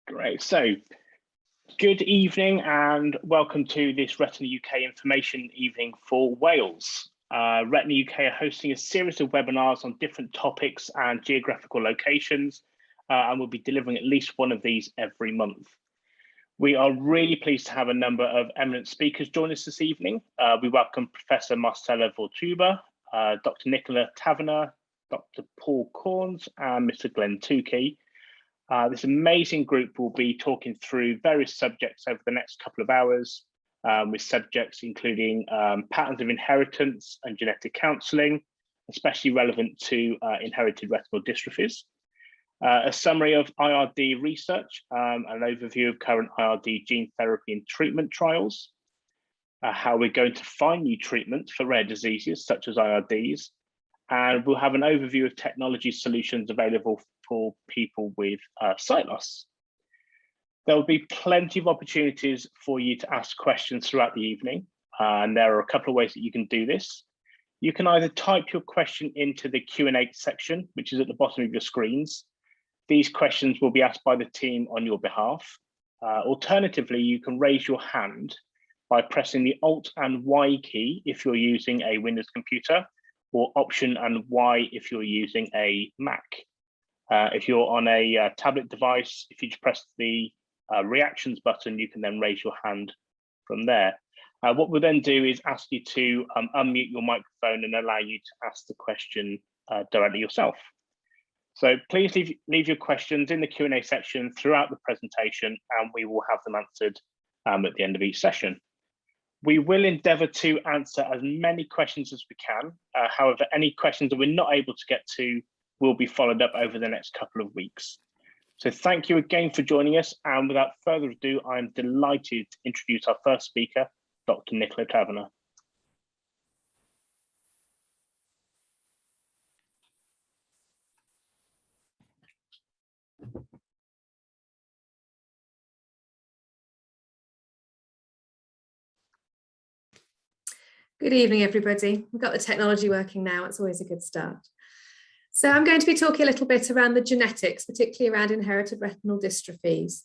Great. So, good evening and welcome to this Retina UK information evening for Wales. Retina UK are hosting a series of webinars on different topics and geographical locations, and we'll be delivering at least one of these every month. We are really pleased to have a number of eminent speakers join us this evening. We welcome Professor Marcela Votruba, Dr. Nicola Cavanaugh, Dr. Paul Corns, and Mr. Glenn Tukey. This amazing group will be talking through various subjects over the next couple of hours, with subjects including patterns of inheritance and genetic counselling, especially relevant to inherited retinal dystrophies, a summary of IRD research, an overview of current IRD gene therapy and treatment trials, how we're going to find new treatments for rare diseases such as IRDs, and we'll have an overview of technology solutions available for people with sight loss. There will be plenty of opportunities for you to ask questions throughout the evening, and there are a couple of ways that you can do this. You can either type your question into the Q&A section, which is at the bottom of your screens. These questions will be asked by the team on your behalf. Alternatively, you can raise your hand by pressing the Alt and Y key if you're using a Windows computer, or Option and Y if you're using a Mac. If you're on a tablet device, if you just press the reactions button, you can then raise your hand from there. What we'll then do is ask you to unmute your microphone and allow you to ask the question directly yourself. So please leave your questions in the Q&A section throughout the presentation, and we will have them answered at the end of each session. We will endeavour to answer as many questions as we can. However, any questions that we're not able to get to will be followed up over the next couple of weeks. So thank you again for joining us. And without further ado, I'm delighted to introduce our first speaker, Dr. Nicola Cavanaugh. Good evening, everybody. We've got the technology working now. It's always a good start. So I'm going to be talking a little bit around the genetics, particularly around inherited retinal dystrophies.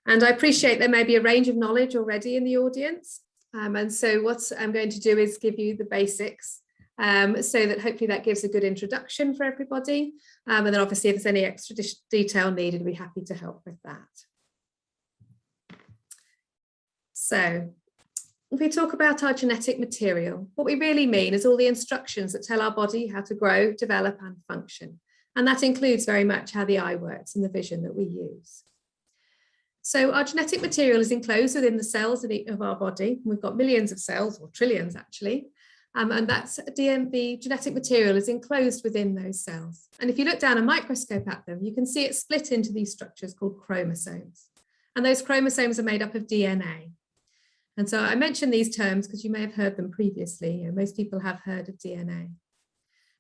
And I appreciate there may be a range of knowledge already in the audience. And so what I'm going to do is give you the basics so that hopefully that gives a good introduction for everybody. And then obviously if there's any extra detail needed, we'll be happy to help with that. So if we talk about our genetic material, what we really mean is all the instructions that tell our body how to grow, develop and function. And that includes very much how the eye works and the vision that we use. So our genetic material is enclosed within the cells of our body. We've got millions of cells, or trillions actually, and that's the genetic material is enclosed within those cells. And if you look down a microscope at them, you can see it split into these structures called chromosomes. And those chromosomes are made up of DNA. And so I mention these terms because you may have heard them previously. Most people have heard of DNA.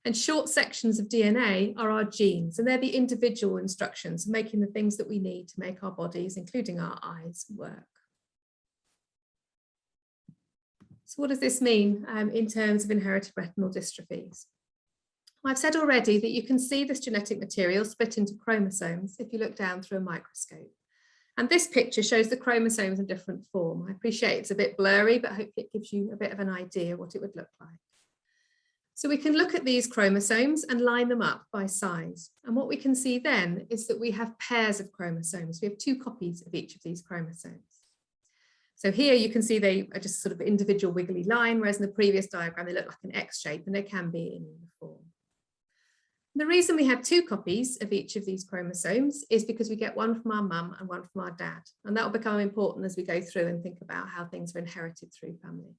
And short sections of DNA are our genes, and they're the individual instructions making the things that we need to make our bodies, including our eyes, work. So what does this mean in terms of inherited retinal dystrophies? I've said already that you can see this genetic material split into chromosomes if you look down through a microscope. And this picture shows the chromosomes in different form. I appreciate it's a bit blurry, but hopefully it gives you a bit of an idea what it would look like. So we can look at these chromosomes and line them up by size. And what we can see then is that we have pairs of chromosomes. We have 2 copies of each of these chromosomes. So here you can see they are just sort of individual wiggly line, whereas in the previous diagram, they look like an X shape and they can be in uniform. The reason we have 2 copies of each of these chromosomes is because we get one from our mum and one from our dad. And that will become important as we go through and think about how things are inherited through families.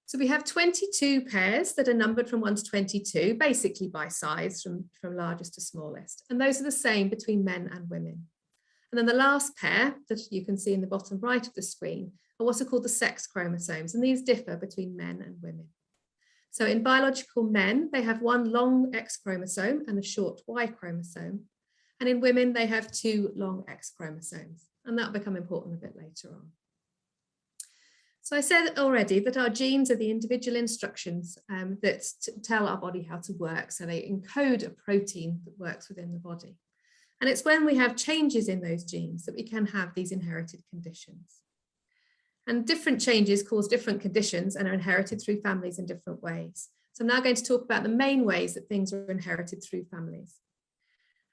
So we have 22 pairs that are numbered from 1 to 22, basically by size from largest to smallest. And those are the same between men and women. And then the last pair that you can see in the bottom right of the screen are what are called the sex chromosomes. And these differ between men and women. So in biological men, they have 1 long X chromosome and a short Y chromosome. And in women, they have 2 long X chromosomes. And that will become important a bit later on. So I said already that our genes are the individual instructions that tell our body how to work. So they encode a protein that works within the body. And it's when we have changes in those genes that we can have these inherited conditions. And different changes cause different conditions and are inherited through families in different ways. So I'm now going to talk about the main ways that things are inherited through families.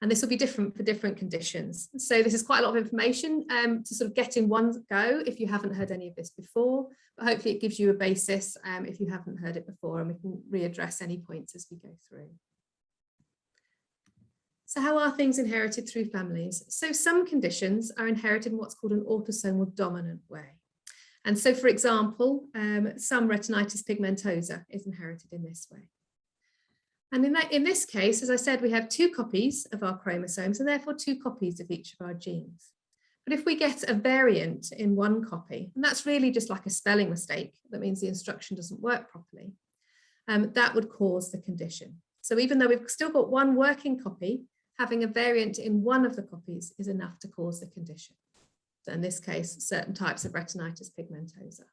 And this will be different for different conditions. So this is quite a lot of information to sort of get in one go if you haven't heard any of this before, but hopefully it gives you a basis if you haven't heard it before, and we can readdress any points as we go through. So how are things inherited through families? So some conditions are inherited in what's called an autosomal dominant way. And so, for example, some retinitis pigmentosa is inherited in this way. And in this case, as I said, we have 2 copies of our chromosomes and therefore 2 copies of each of our genes. But if we get a variant in one copy, and that's really just like a spelling mistake, that means the instruction doesn't work properly, that would cause the condition. So even though we've still got one working copy, having a variant in one of the copies is enough to cause the condition. So in this case, certain types of retinitis pigmentosa.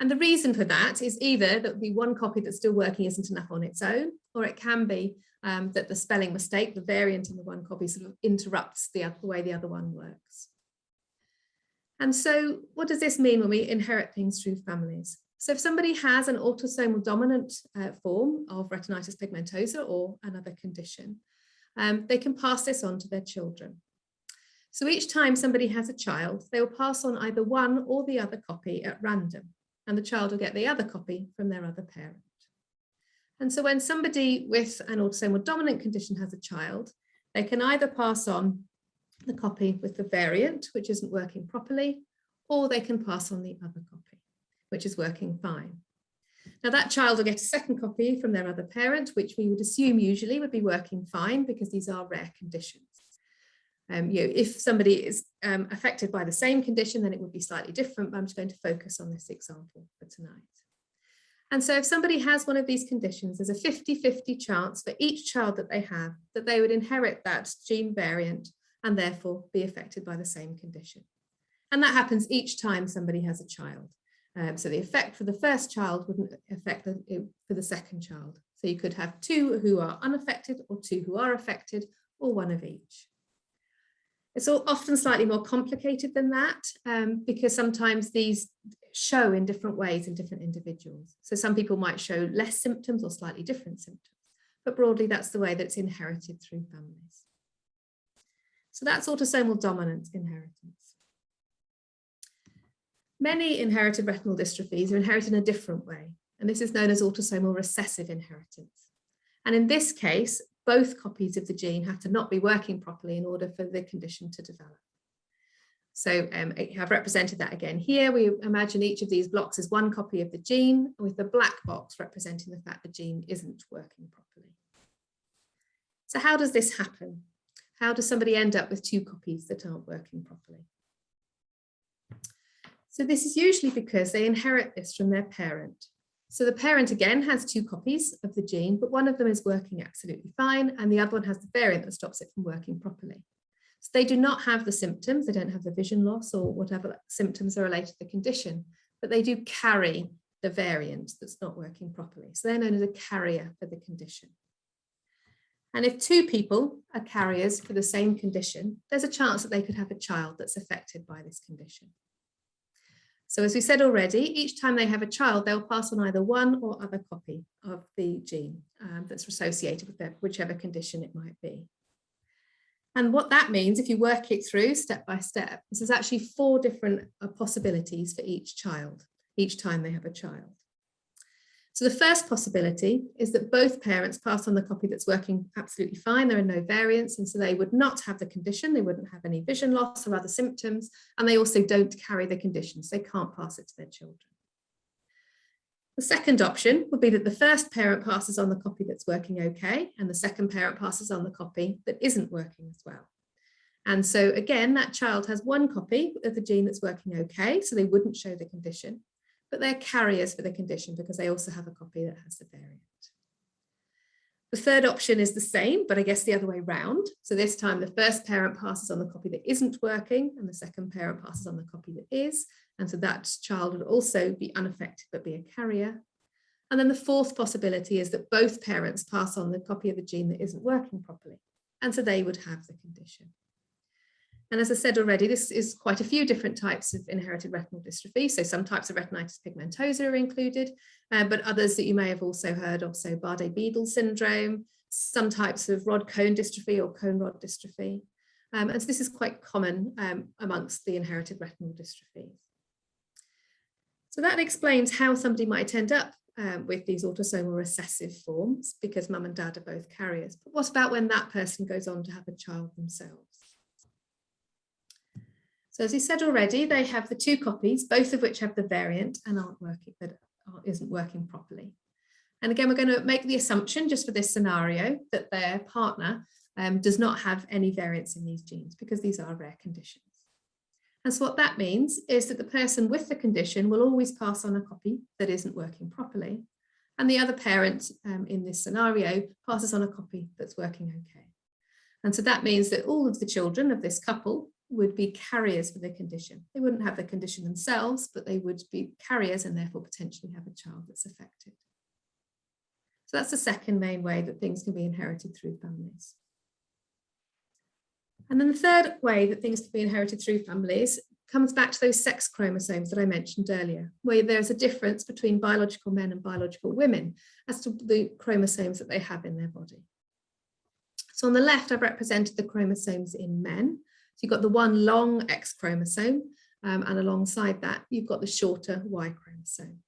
And the reason for that is either that the one copy that's still working isn't enough on its own, or it can be that the spelling mistake, the variant in the one copy, sort of interrupts the way the other one works. And so what does this mean when we inherit things through families? So if somebody has an autosomal dominant form of retinitis pigmentosa or another condition, they can pass this on to their children. So each time somebody has a child, they will pass on either one or the other copy at random, and the child will get the other copy from their other parent. And so when somebody with an autosomal dominant condition has a child, they can either pass on the copy with the variant, which isn't working properly, or they can pass on the other copy, which is working fine. Now that child will get a second copy from their other parent, which we would assume usually would be working fine because these are rare conditions. If somebody is affected by the same condition, then it would be slightly different, but I'm just going to focus on this example for tonight. And so if somebody has one of these conditions, there's a 50-50 chance for each child that they have that they would inherit that gene variant and therefore be affected by the same condition. And that happens each time somebody has a child. So the effect for the first child wouldn't affect for the second child. So you could have 2 who are unaffected or 2 who are affected, or one of each. It's often slightly more complicated than that because sometimes these show in different ways in different individuals. So some people might show less symptoms or slightly different symptoms, but broadly that's the way that it's inherited through families. So that's autosomal dominant inheritance. Many inherited retinal dystrophies are inherited in a different way, and this is known as autosomal recessive inheritance. And in this case, both copies of the gene have to not be working properly in order for the condition to develop. So I've represented that again here. We imagine each of these blocks is one copy of the gene, with the black box representing the fact the gene isn't working properly. So how does this happen? How does somebody end up with 2 copies that aren't working properly? So this is usually because they inherit this from their parent. So the parent again has 2 copies of the gene, but one of them is working absolutely fine and the other one has the variant that stops it from working properly. So they do not have the symptoms, they don't have the vision loss or whatever symptoms are related to the condition, but they do carry the variant that's not working properly. So they're known as a carrier for the condition. And if 2 people are carriers for the same condition, there's a chance that they could have a child that's affected by this condition. So as we said already, each time they have a child, they'll pass on either one or other copy of the gene that's associated with whichever condition it might be. And what that means, if you work it through step by step, is there's actually 4 different possibilities for each child, each time they have a child. So the first possibility is that both parents pass on the copy that's working absolutely fine, there are no variants, and so they would not have the condition, they wouldn't have any vision loss or other symptoms, and they also don't carry the condition, so they can't pass it to their children. The second option would be that the first parent passes on the copy that's working okay, and the second parent passes on the copy that isn't working as well. And so again, that child has one copy of the gene that's working okay, so they wouldn't show the condition, but they're carriers for the condition because they also have a copy that has the variant. The third option is the same, but I guess the other way round. So this time the first parent passes on the copy that isn't working and the second parent passes on the copy that is. And so that child would also be unaffected but be a carrier. And then the fourth possibility is that both parents pass on the copy of the gene that isn't working properly. and so they would have the condition. And as I said already, this is quite a few different types of inherited retinal dystrophy. So some types of retinitis pigmentosa are included, but others that you may have also heard of, so Bardet-Biedl syndrome, some types of rod-cone dystrophy or cone-rod dystrophy. And so this is quite common amongst the inherited retinal dystrophies. So that explains how somebody might end up with these autosomal recessive forms, because mum and dad are both carriers. But what about when that person goes on to have a child themselves? So as we said already, they have the two copies, both of which have the variant and isn't working properly. And again, we're going to make the assumption, just for this scenario, that their partner does not have any variants in these genes, because these are rare conditions. And so what that means is that the person with the condition will always pass on a copy that isn't working properly, and the other parent in this scenario passes on a copy that's working okay. And so that means that all of the children of this couple would be carriers for the condition. They wouldn't have the condition themselves, but they would be carriers and therefore potentially have a child that's affected. So that's the second main way that things can be inherited through families. And then the third way that things can be inherited through families comes back to those sex chromosomes that I mentioned earlier, where there's a difference between biological men and biological women as to the chromosomes that they have in their body. So on the left, I've represented the chromosomes in men. So you've got the one long X chromosome, and alongside that, you've got the shorter Y chromosome.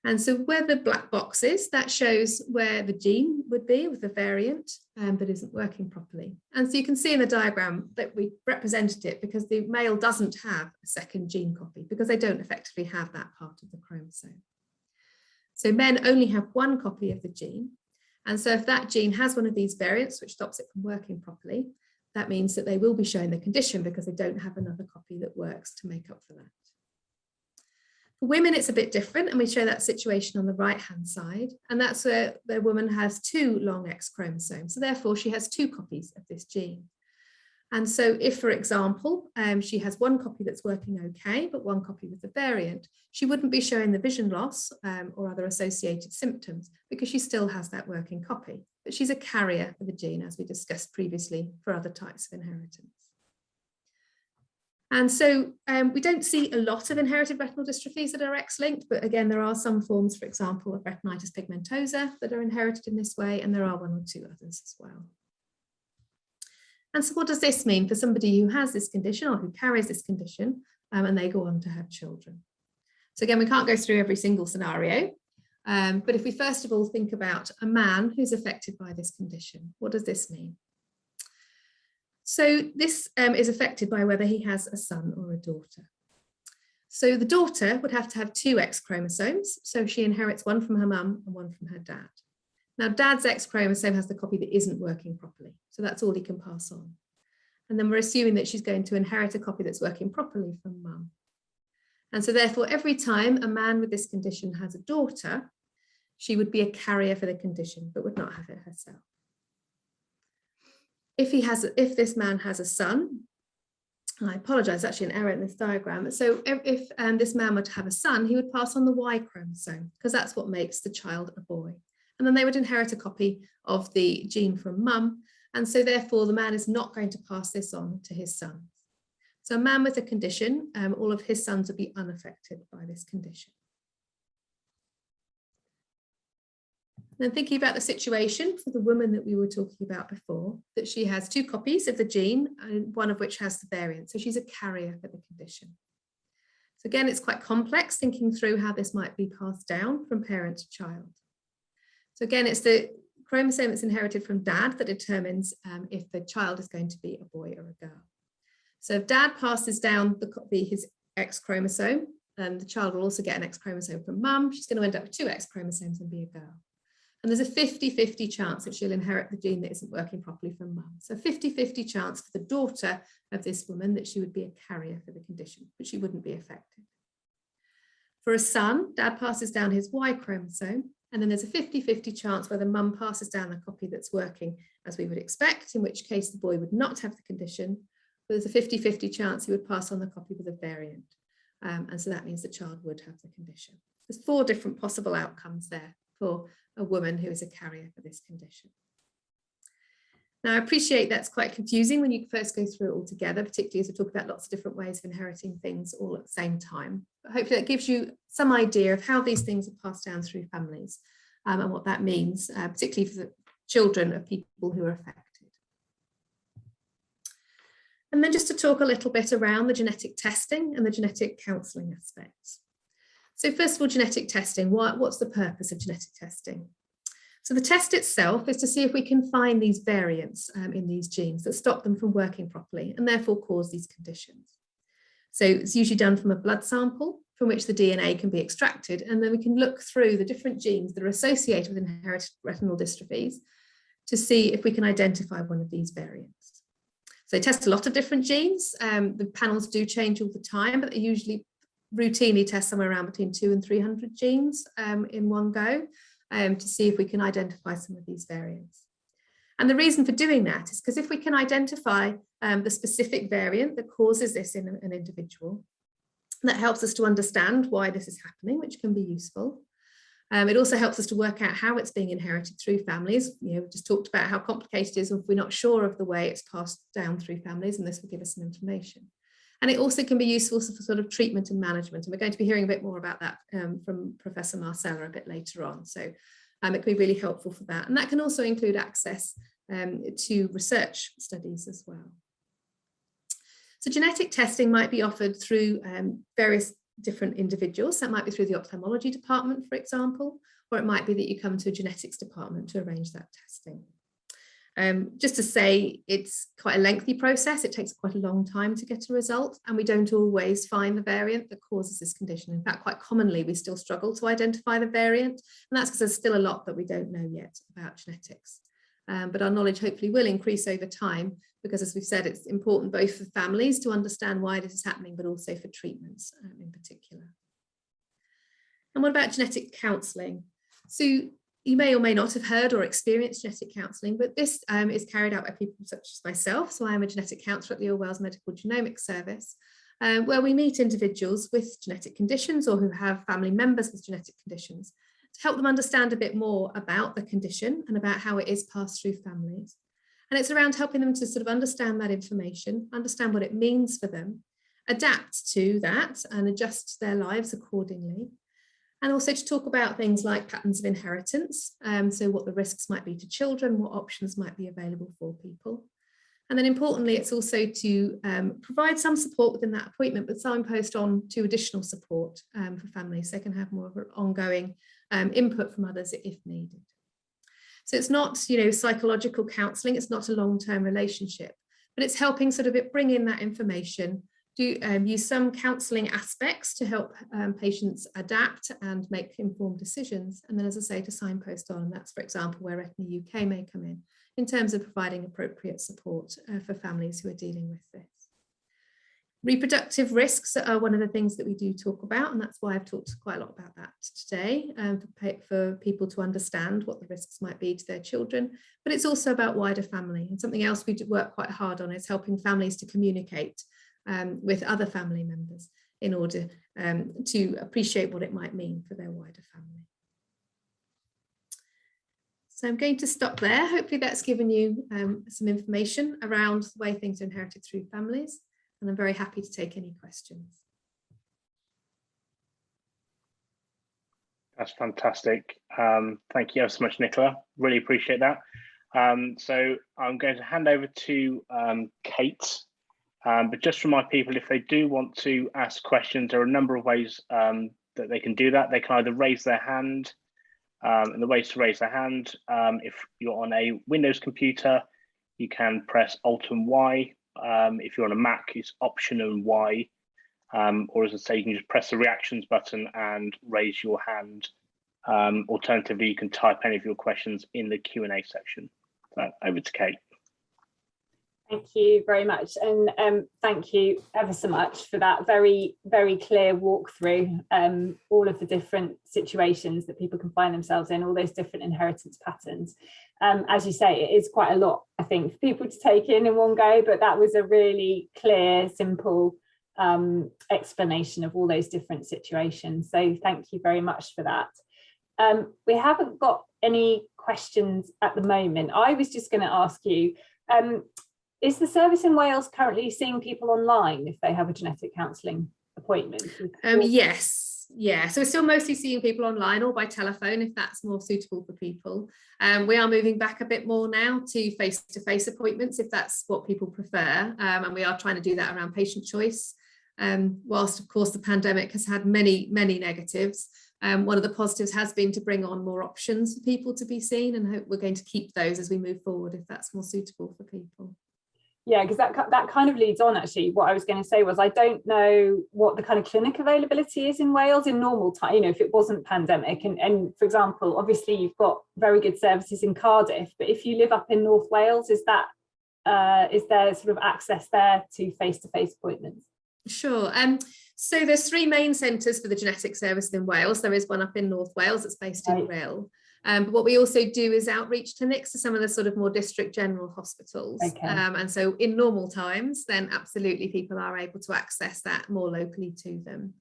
And so where the black box is, that shows where the gene would be with the variant that isn't working properly. And so you can see in the diagram that we represented it because the male doesn't have a second gene copy, because they don't effectively have that part of the chromosome. So men only have one copy of the gene. And so if that gene has one of these variants, which stops it from working properly, that means that they will be showing the condition because they don't have another copy that works to make up for that. For women, it's a bit different, and we show that situation on the right-hand side, and that's where the woman has two long X chromosomes, so therefore she has two copies of this gene. And so if, for example, she has one copy that's working okay, but one copy with the variant, she wouldn't be showing the vision loss or other associated symptoms because she still has that working copy, but she's a carrier for the gene, as we discussed previously for other types of inheritance. And so we don't see a lot of inherited retinal dystrophies that are X-linked, but again, there are some forms, for example, of retinitis pigmentosa that are inherited in this way, and there are one or two others as well. And so what does this mean for somebody who has this condition or who carries this condition and they go on to have children? So again, we can't go through every single scenario, but if we first of all think about a man who's affected by this condition, what does this mean? So this is affected by whether he has a son or a daughter. So the daughter would have to have two X chromosomes, so she inherits one from her mum and one from her dad. Now, dad's X chromosome has the copy that isn't working properly, so that's all he can pass on. And then we're assuming that she's going to inherit a copy that's working properly from mum. And so therefore, every time a man with this condition has a daughter, she would be a carrier for the condition, but would not have it herself. If this man has a son, I apologize, actually an error in this diagram. So if this man were to have a son, he would pass on the Y chromosome, because that's what makes the child a boy. And then they would inherit a copy of the gene from mum. And so therefore the man is not going to pass this on to his sons. So a man with a condition, all of his sons would be unaffected by this condition. Then thinking about the situation for the woman that we were talking about before, that she has two copies of the gene, and one of which has the variant. So she's a carrier for the condition. So again, it's quite complex thinking through how this might be passed down from parent to child. So again, it's the chromosome that's inherited from dad that determines if the child is going to be a boy or a girl. So if dad passes down his X chromosome, the child will also get an X chromosome from mum. She's going to end up with two X chromosomes and be a girl. And there's a 50-50 chance that she'll inherit the gene that isn't working properly from mum. So 50-50 chance for the daughter of this woman that she would be a carrier for the condition, but she wouldn't be affected. For a son, dad passes down his Y chromosome, and then there's a 50-50 chance whether mum passes down the copy that's working as we would expect, in which case the boy would not have the condition, but there's a 50-50 chance he would pass on the copy with a variant. And so that means the child would have the condition. There's 4 different possible outcomes there for a woman who is a carrier for this condition. Now, I appreciate that's quite confusing when you first go through it all together, particularly as we talk about lots of different ways of inheriting things all at the same time. But hopefully that gives you some idea of how these things are passed down through families and what that means, particularly for the children of people who are affected. And then just to talk a little bit around the genetic testing and the genetic counselling aspects. So first of all, genetic testing. What's the purpose of genetic testing? So the test itself is to see if we can find these variants in these genes that stop them from working properly and therefore cause these conditions. So it's usually done from a blood sample from which the DNA can be extracted, and then we can look through the different genes that are associated with inherited retinal dystrophies to see if we can identify one of these variants. So they test a lot of different genes. The panels do change all the time, but they usually routinely test somewhere around between 200 and 300 genes in one go. To see if we can identify some of these variants. And the reason for doing that is because if we can identify the specific variant that causes this in an individual, that helps us to understand why this is happening, which can be useful. It also helps us to work out how it's being inherited through families. We just talked about how complicated it is if we're not sure of the way it's passed down through families, and this will give us some information. And it also can be useful for sort of treatment and management. And we're going to be hearing a bit more about that from Professor Marcela a bit later on. So it can be really helpful for that. And that can also include access to research studies as well. So genetic testing might be offered through various different individuals. That might be through the ophthalmology department, for example, or it might be that you come to a genetics department to arrange that testing. Just to say, it's quite a lengthy process. It takes quite a long time to get a result, and we don't always find the variant that causes this condition. In fact, quite commonly, we still struggle to identify the variant, and that's because there's still a lot that we don't know yet about genetics. But our knowledge hopefully will increase over time, because as we've said, it's important both for families to understand why this is happening, but also for treatments in particular. And what about genetic counselling? So you may or may not have heard or experienced genetic counselling, but this is carried out by people such as myself. So I am a genetic counsellor at the All Wales Medical Genomics Service, where we meet individuals with genetic conditions or who have family members with genetic conditions to help them understand a bit more about the condition and about how it is passed through families. And it's around helping them to sort of understand that information, understand what it means for them, adapt to that and adjust their lives accordingly. And also to talk about things like patterns of inheritance, so what the risks might be to children, what options might be available for people. And then importantly, it's also to provide some support within that appointment, but signpost on to additional support for families so they can have more of an ongoing input from others if needed. So it's not, psychological counselling, it's not a long-term relationship, but it's helping sort of bring in that information, use some counselling aspects to help patients adapt and make informed decisions. And then, as I say, to signpost on, and that's, for example, where Retina UK may come in terms of providing appropriate support for families who are dealing with this. Reproductive risks are one of the things that we do talk about, and that's why I've talked quite a lot about that today, for people to understand what the risks might be to their children, but it's also about wider family. And something else we work quite hard on is helping families to communicate with other family members in order to appreciate what it might mean for their wider family. So I'm going to stop there. Hopefully that's given you some information around the way things are inherited through families, and I'm very happy to take any questions. That's fantastic. Thank you so much, Nicola. Really appreciate that. So I'm going to hand over to Kate. But just for my people, if they do want to ask questions, there are a number of ways that they can do that. They can either raise their hand, and the ways to raise their hand, if you're on a Windows computer, you can press Alt and Y. If you're on a Mac, it's Option and Y. Or as I say, you can just press the reactions button and raise your hand. Alternatively, you can type any of your questions in the Q&A section. So over to Kate. Thank you very much, and thank you ever so much for that very, very clear walkthrough, all of the different situations that people can find themselves in, all those different inheritance patterns. As you say, it is quite a lot, I think, for people to take in one go, but that was a really clear, simple explanation of all those different situations. So thank you very much for that. We haven't got any questions at the moment. I was just going to ask you, Is the service in Wales currently seeing people online if they have a genetic counselling appointment? Yes, yeah. So we're still mostly seeing people online or by telephone if that's more suitable for people. We are moving back a bit more now to face-to-face appointments if that's what people prefer, and we are trying to do that around patient choice. Whilst of course the pandemic has had many negatives, one of the positives has been to bring on more options for people to be seen, and hope we're going to keep those as we move forward if that's more suitable for people. Yeah, because that kind of leads on, actually. What I was going to say was, I don't know what the kind of clinic availability is in Wales in normal time, you know, if it wasn't pandemic. And for example, obviously you've got very good services in Cardiff, but if you live up in North Wales, is there sort of access there to face-to-face appointments? Sure. So there's 3 main centres for the genetic service in Wales. There is one up in North Wales that's based in Rhyl. But what we also do is outreach clinics to some of the sort of more district general hospitals. Okay. And so in normal times, then absolutely people are able to access that more locally to them.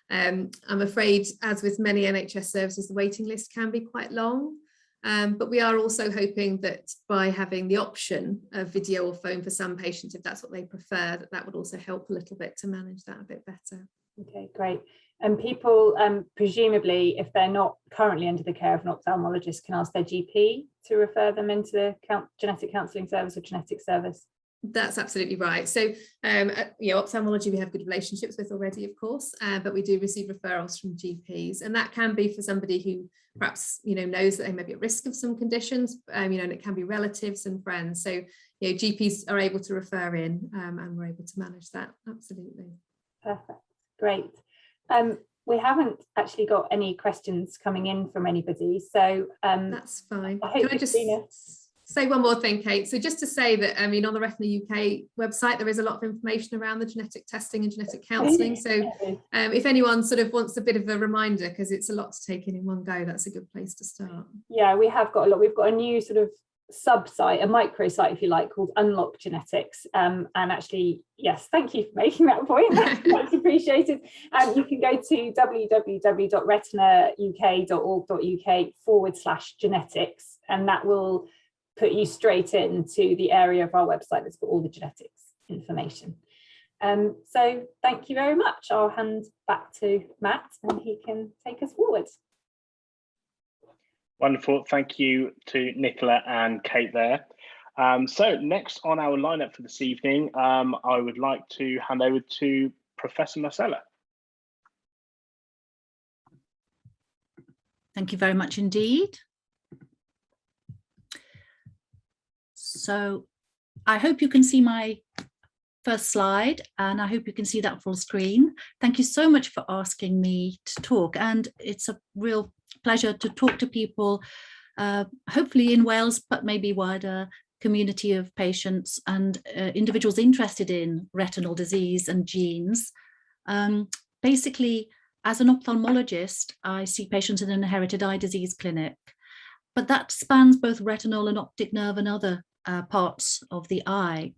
I'm afraid, as with many NHS services, the waiting list can be quite long. But we are also hoping that by having the option of video or phone for some patients, if that's what they prefer, that would also help a little bit to manage that a bit better. Okay, great. And people, presumably, if they're not currently under the care of an ophthalmologist, can ask their GP to refer them into the genetic counselling service or genetic service? That's absolutely right. So, ophthalmology we have good relationships with already, of course, but we do receive referrals from GPs, and that can be for somebody who perhaps knows that they may be at risk of some conditions, and it can be relatives and friends. So, GPs are able to refer in, and we're able to manage that. Absolutely. Perfect. Great. We haven't actually got any questions coming in from anybody, so that's fine. Can I just say one more thing, Kate? So just to say that, on the Retina UK website, there is a lot of information around the genetic testing and genetic counselling. So if anyone sort of wants a bit of a reminder, because it's a lot to take in one go, that's a good place to start. Yeah, we have got a lot. We've got a new sort of sub-site, a micro-site, if you like, called Unlock Genetics. And actually, yes, thank you for making that point. That's appreciated. You can go to www.retinauk.org.uk/genetics, and that will put you straight into the area of our website that's got all the genetics information. So thank you very much. I'll hand back to Matt and he can take us forward. Wonderful. Thank you to Nicola and Kate there. So next on our lineup for this evening, I would like to hand over to Professor Marcela. Thank you very much indeed. So I hope you can see my first slide, and I hope you can see that full screen. Thank you so much for asking me to talk, and it's a real pleasure to talk to people, hopefully in Wales, but maybe wider community of patients and individuals interested in retinal disease and genes. Basically, as an ophthalmologist, I see patients in an inherited eye disease clinic, but that spans both retinal and optic nerve and other parts of the eye.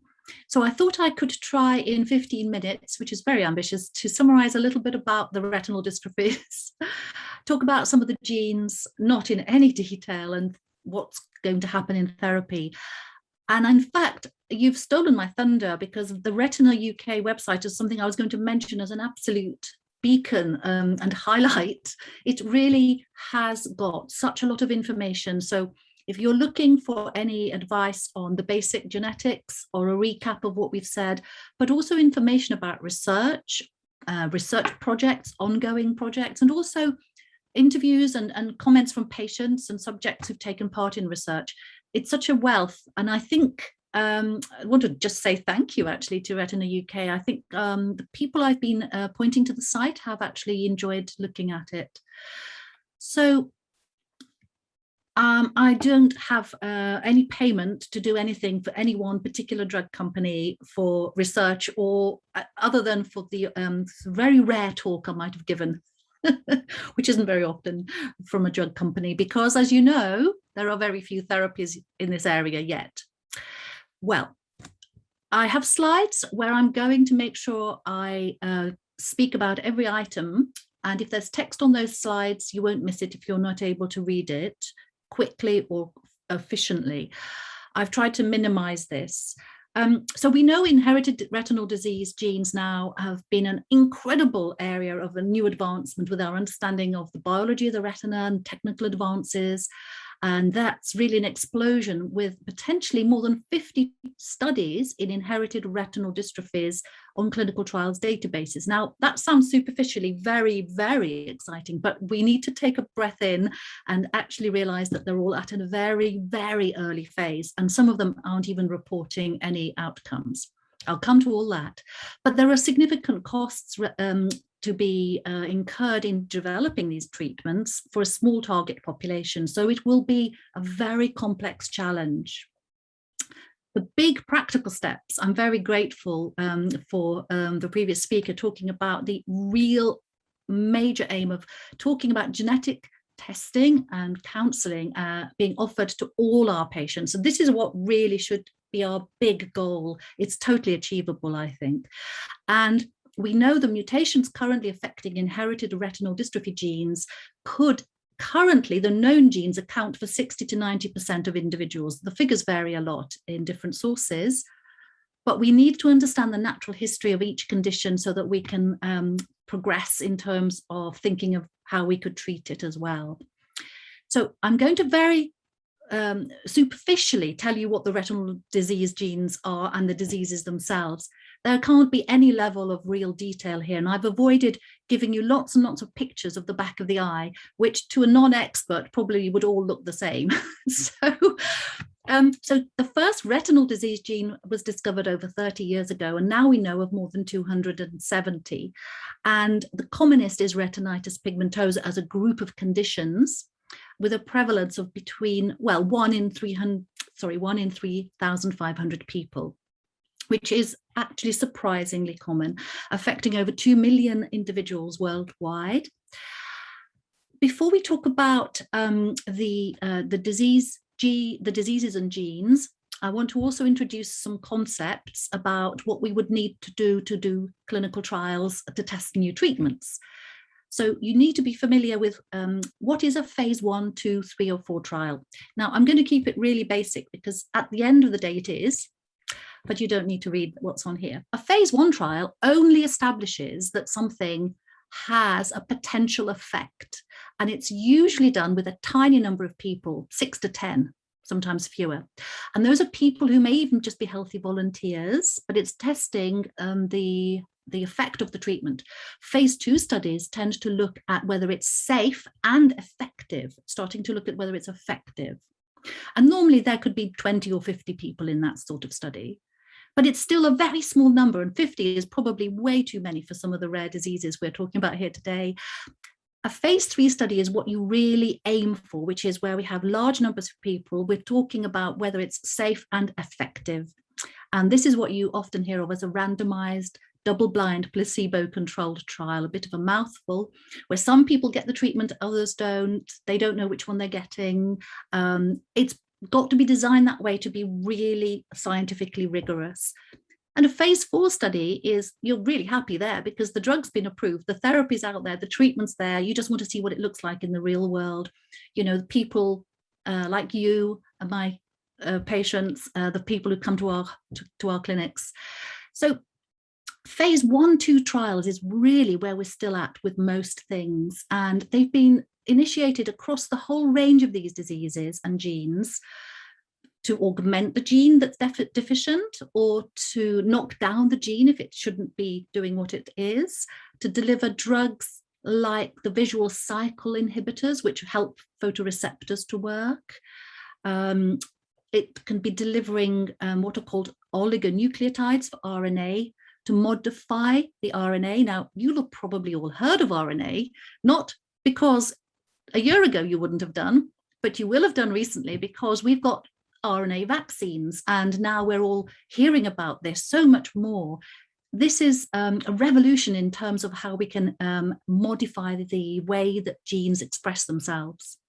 So I thought I could try in 15 minutes, which is very ambitious, to summarize a little bit about the retinal dystrophies, talk about some of the genes, not in any detail, and what's going to happen in therapy. And in fact, you've stolen my thunder, because the Retina UK website is something I was going to mention as an absolute beacon and highlight. It really has got such a lot of information. So if you're looking for any advice on the basic genetics or a recap of what we've said, but also information about research, research projects, ongoing projects, and also interviews and comments from patients and subjects who've taken part in research, it's such a wealth. And I think I want to just say thank you actually to Retina UK. I think the people I've been pointing to the site have actually enjoyed looking at it. So I don't have any payment to do anything for any one particular drug company for research, or other than for the very rare talk I might have given, which isn't very often from a drug company, because as you know, there are very few therapies in this area yet. Well, I have slides where I'm going to make sure I speak about every item, and if there's text on those slides, you won't miss it if you're not able to read it quickly or efficiently. I've tried to minimize this. So we know inherited retinal disease genes now have been an incredible area of a new advancement with our understanding of the biology of the retina and technical advances. And that's really an explosion with potentially more than 50 studies in inherited retinal dystrophies on clinical trials databases. Now, that sounds superficially very, very exciting, but we need to take a breath in and actually realize that they're all at a very, very early phase, and some of them aren't even reporting any outcomes. I'll come to all that, but there are significant costs to be incurred in developing these treatments for a small target population. So it will be a very complex challenge. The big practical steps, I'm very grateful for the previous speaker talking about the real major aim of talking about genetic testing and counselling being offered to all our patients. So this is what really should be our big goal. It's totally achievable, I think. And we know the mutations currently affecting inherited retinal dystrophy genes could currently, the known genes account for 60 to 90% of individuals. The figures vary a lot in different sources, but we need to understand the natural history of each condition so that we can progress in terms of thinking of how we could treat it as well. So I'm going to very superficially tell you what the retinal disease genes are and the diseases themselves. There can't be any level of real detail here, and I've avoided giving you lots and lots of pictures of the back of the eye, which to a non-expert probably would all look the same. So the first retinal disease gene was discovered over 30 years ago, and now we know of more than 270. And the commonest is retinitis pigmentosa as a group of conditions with a prevalence of between, well, 1 in 3,500 people, which is actually surprisingly common, affecting over 2 million individuals worldwide. Before we talk about the diseases and genes, I want to also introduce some concepts about what we would need to do clinical trials to test new treatments. So you need to be familiar with what is a phase 1, 2, 3, or 4 trial. Now, I'm going to keep it really basic because at the end of the day it is, but you don't need to read what's on here. A phase 1 trial only establishes that something has a potential effect, and it's usually done with a tiny number of people, 6 to 10, sometimes fewer. And those are people who may even just be healthy volunteers, but it's testing the effect of the treatment. Phase 2 studies tend to look at whether it's safe and effective, starting to look at whether it's effective. And normally there could be 20 or 50 people in that sort of study, but it's still a very small number, and 50 is probably way too many for some of the rare diseases we're talking about here today. A phase 3 study is what you really aim for, which is where we have large numbers of people. We're talking about whether it's safe and effective. And this is what you often hear of as a randomized, double-blind, placebo-controlled trial, a bit of a mouthful, where some people get the treatment, others don't. They don't know which one they're getting. It's got to be designed that way to be really scientifically rigorous. And a phase 4 study is, you're really happy there because the drug's been approved, the therapy's out there, the treatment's there. You just want to see what it looks like in the real world. You know, people like you and my patients, the people who come to our clinics. So phase 1, 2 trials is really where we're still at with most things, and they've been initiated across the whole range of these diseases and genes to augment the gene that's deficient, or to knock down the gene if it shouldn't be doing what it is, to deliver drugs like the visual cycle inhibitors, which help photoreceptors to work. It can be delivering what are called oligonucleotides for RNA to modify the RNA. Now, you'll have probably all heard of RNA, not because a year ago you wouldn't have done, but you will have done recently because we've got Rna vaccines, and now we're all hearing about this so much more. This is a revolution in terms of how we can modify the way that genes express themselves.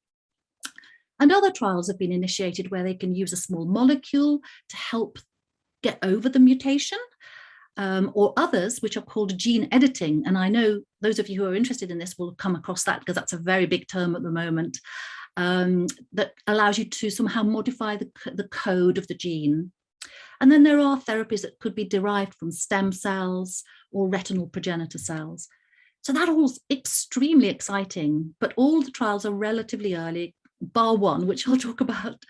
And other trials have been initiated where they can use a small molecule to help get over the mutation, or others which are called gene editing. And I know those of you who are interested in this will come across that because that's a very big term at the moment. that allows you to somehow modify the code of the gene. And then there are therapies that could be derived from stem cells or retinal progenitor cells. So that all's extremely exciting, but all the trials are relatively early, bar one, which I'll talk about.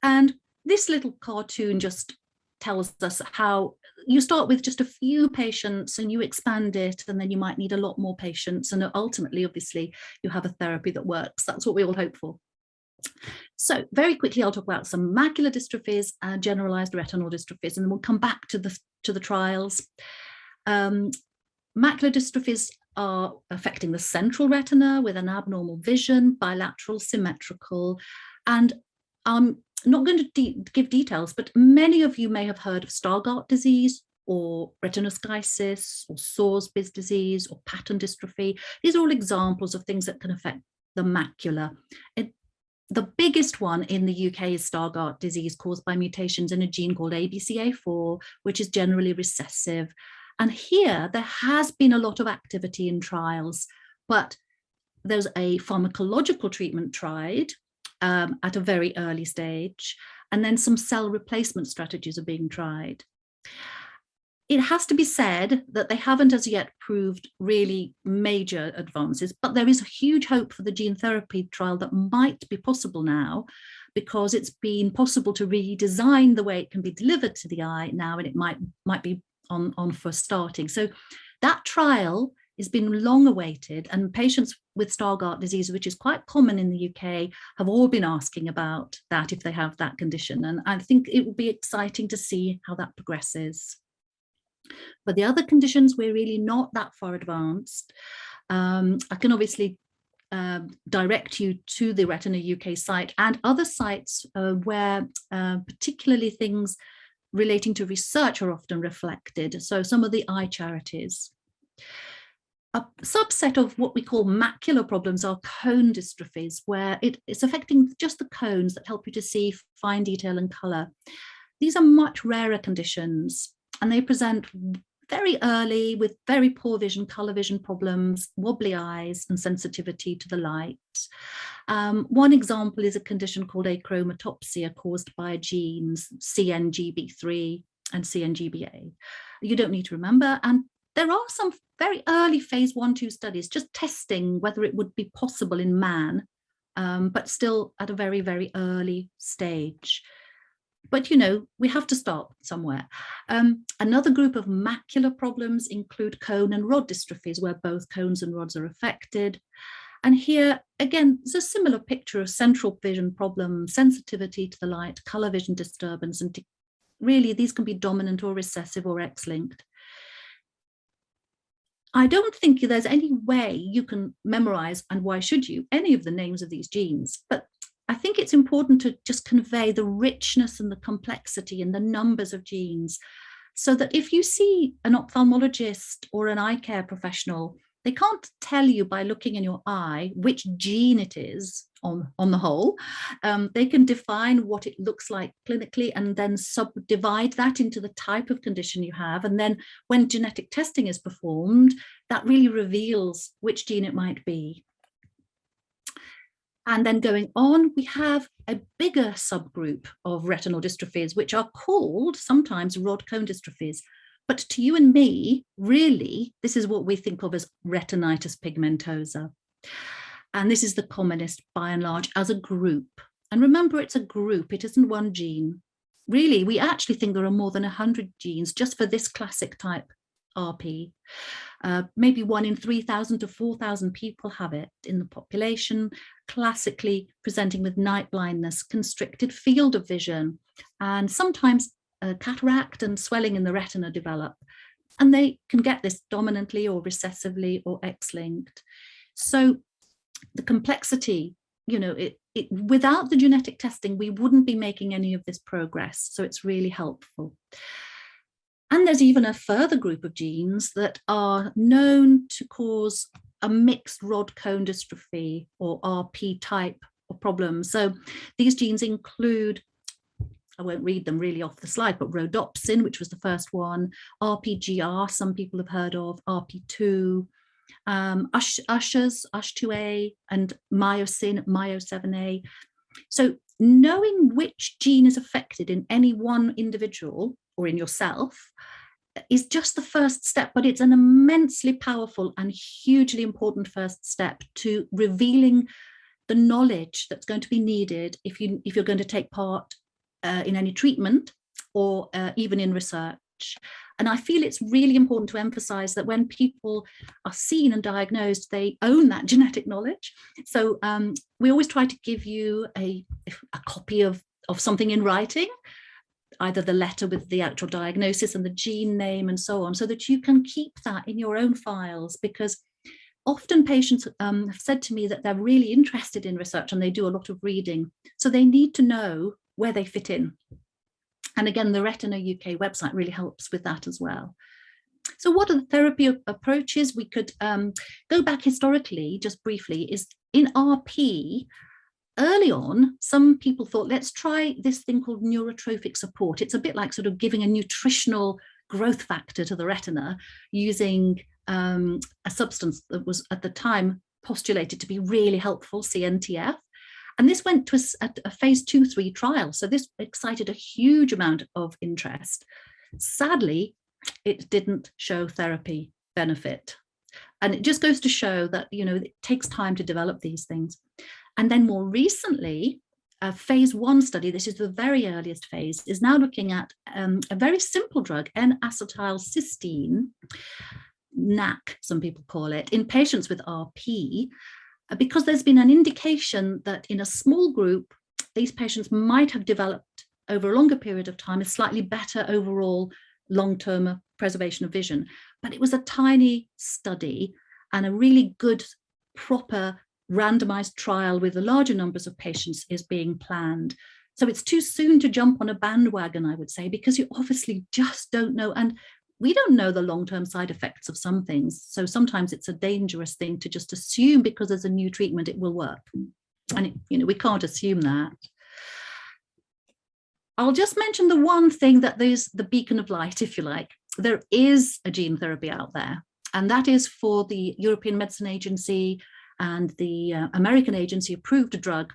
And this little cartoon just tells us how you start with just a few patients and you expand it, and then you might need a lot more patients. And ultimately, obviously, you have a therapy that works. That's what we all hope for. So very quickly, I'll talk about some macular dystrophies and generalized retinal dystrophies, and then we'll come back to the trials. Macular dystrophies are affecting the central retina with an abnormal vision, bilateral, symmetrical, and I'm not going to give details, but many of you may have heard of Stargardt disease or retinoschisis or Sorsby's disease or pattern dystrophy. These are all examples of things that can affect the macula. The biggest one in the UK is Stargardt disease, caused by mutations in a gene called ABCA4, which is generally recessive. And here there has been a lot of activity in trials, but there's a pharmacological treatment tried at a very early stage, and then some cell replacement strategies are being tried. It has to be said that they haven't as yet proved really major advances, but there is a huge hope for the gene therapy trial that might be possible now, because it's been possible to redesign the way it can be delivered to the eye now, and it might be on for starting. So that trial has been long awaited, and patients with Stargardt disease, which is quite common in the UK, have all been asking about that if they have that condition. And I think it will be exciting to see how that progresses. For the other conditions, we're really not that far advanced. I can obviously direct you to the Retina UK site and other sites where particularly things relating to research are often reflected. So some of the eye charities. A subset of what we call macular problems are cone dystrophies, where it's affecting just the cones that help you to see fine detail and colour. These are much rarer conditions, and they present very early with very poor vision, colour vision problems, wobbly eyes, and sensitivity to the light. One example is a condition called achromatopsia, caused by genes CNGB3 and CNGBA. You don't need to remember. And there are some very early phase 1-2 studies just testing whether it would be possible in man, but still at a very, very early stage. But, you know, we have to start somewhere. Another group of macular problems include cone and rod dystrophies, where both cones and rods are affected. And here, again, there's a similar picture of central vision problems, sensitivity to the light, colour vision disturbance, and really these can be dominant or recessive or X-linked. I don't think there's any way you can memorize, and why should you, any of the names of these genes, but I think it's important to just convey the richness and the complexity and the numbers of genes, so that if you see an ophthalmologist or an eye care professional, they can't tell you by looking in your eye which gene it is on the whole. They can define what it looks like clinically and then subdivide that into the type of condition you have. And then when genetic testing is performed, that really reveals which gene it might be. And then going on, we have a bigger subgroup of retinal dystrophies, which are called sometimes rod cone dystrophies. But to you and me, really, this is what we think of as retinitis pigmentosa. And this is the commonest by and large as a group. And remember, it's a group, it isn't one gene. Really, we actually think there are more than 100 genes just for this classic type RP. Maybe 1 in 3,000 to 4,000 people have it in the population, classically presenting with night blindness, constricted field of vision, and sometimes cataract and swelling in the retina develop. And they can get this dominantly or recessively or X-linked. So the complexity, you know, without the genetic testing, we wouldn't be making any of this progress. So it's really helpful. And there's even a further group of genes that are known to cause a mixed rod cone dystrophy or RP type of problem. So these genes include, I won't read them really off the slide, but rhodopsin, which was the first one, RPGR, some people have heard of, RP2, Ushers, USH2A, and myosin, myo7A. So knowing which gene is affected in any one individual or in yourself is just the first step, but it's an immensely powerful and hugely important first step to revealing the knowledge that's going to be needed if you're going to take part in any treatment or even in research. And I feel it's really important to emphasize that when people are seen and diagnosed, they own that genetic knowledge. So we always try to give you a copy of something in writing, either the letter with the actual diagnosis and the gene name and so on, so that you can keep that in your own files, because often patients have said to me that they're really interested in research and they do a lot of reading. So they need to know where they fit in. And again, the Retina UK website really helps with that as well. So what are the therapy approaches? We could go back historically, just briefly, is in RP, early on, some people thought, let's try this thing called neurotrophic support. It's a bit like sort of giving a nutritional growth factor to the retina using a substance that was at the time postulated to be really helpful, CNTF. And this went to a phase 2-3 trial. So this excited a huge amount of interest. Sadly, it didn't show therapy benefit. And it just goes to show that, it takes time to develop these things. And then more recently, a phase 1 study, this is the very earliest phase, is now looking at a very simple drug, N-acetylcysteine, NAC, some people call it, in patients with RP, because there's been an indication that in a small group, these patients might have developed over a longer period of time a slightly better overall long-term preservation of vision. But it was a tiny study, and a really good, proper randomized trial with the larger numbers of patients is being planned. So it's too soon to jump on a bandwagon, I would say, because you obviously just don't know. And we don't know the long-term side effects of some things. So sometimes it's a dangerous thing to just assume because there's a new treatment, it will work. And we can't assume that. I'll just mention the one thing that there's the beacon of light, if you like. There is a gene therapy out there, and that is for the European Medicine Agency and the American agency approved a drug,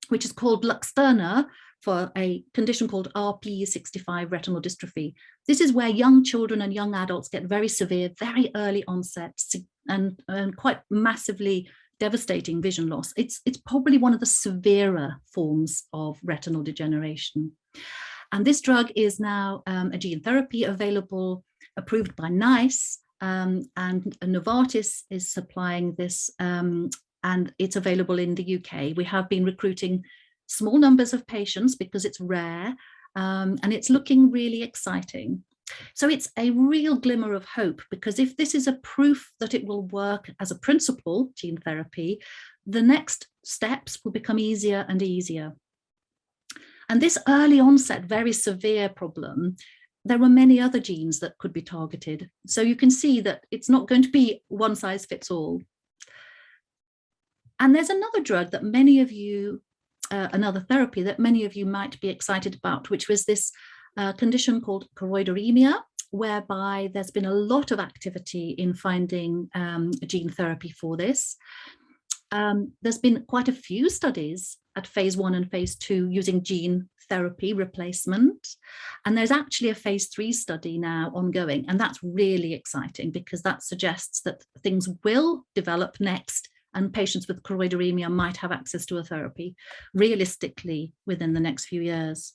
which is called Luxterna, for a condition called RPE65 retinal dystrophy. This is where young children and young adults get very severe, very early onset and quite massively devastating vision loss. It's probably one of the severer forms of retinal degeneration. And this drug is now a gene therapy available, approved by NICE, and Novartis is supplying this, and it's available in the UK. We have been recruiting small numbers of patients because it's rare, and it's looking really exciting. So it's a real glimmer of hope, because if this is a proof that it will work as a principle, gene therapy, the next steps will become easier and easier. And this early onset, very severe problem, there are many other genes that could be targeted. So you can see that it's not going to be one size fits all. And there's another drug that many of you, another therapy that many of you might be excited about, which was this condition called choroidaemia, whereby there's been a lot of activity in finding gene therapy for this. There's been quite a few studies at phase 1 and phase 2 using gene therapy replacement. And there's actually a phase 3 study now ongoing. And that's really exciting, because that suggests that things will develop next, and patients with choroidaemia might have access to a therapy realistically within the next few years.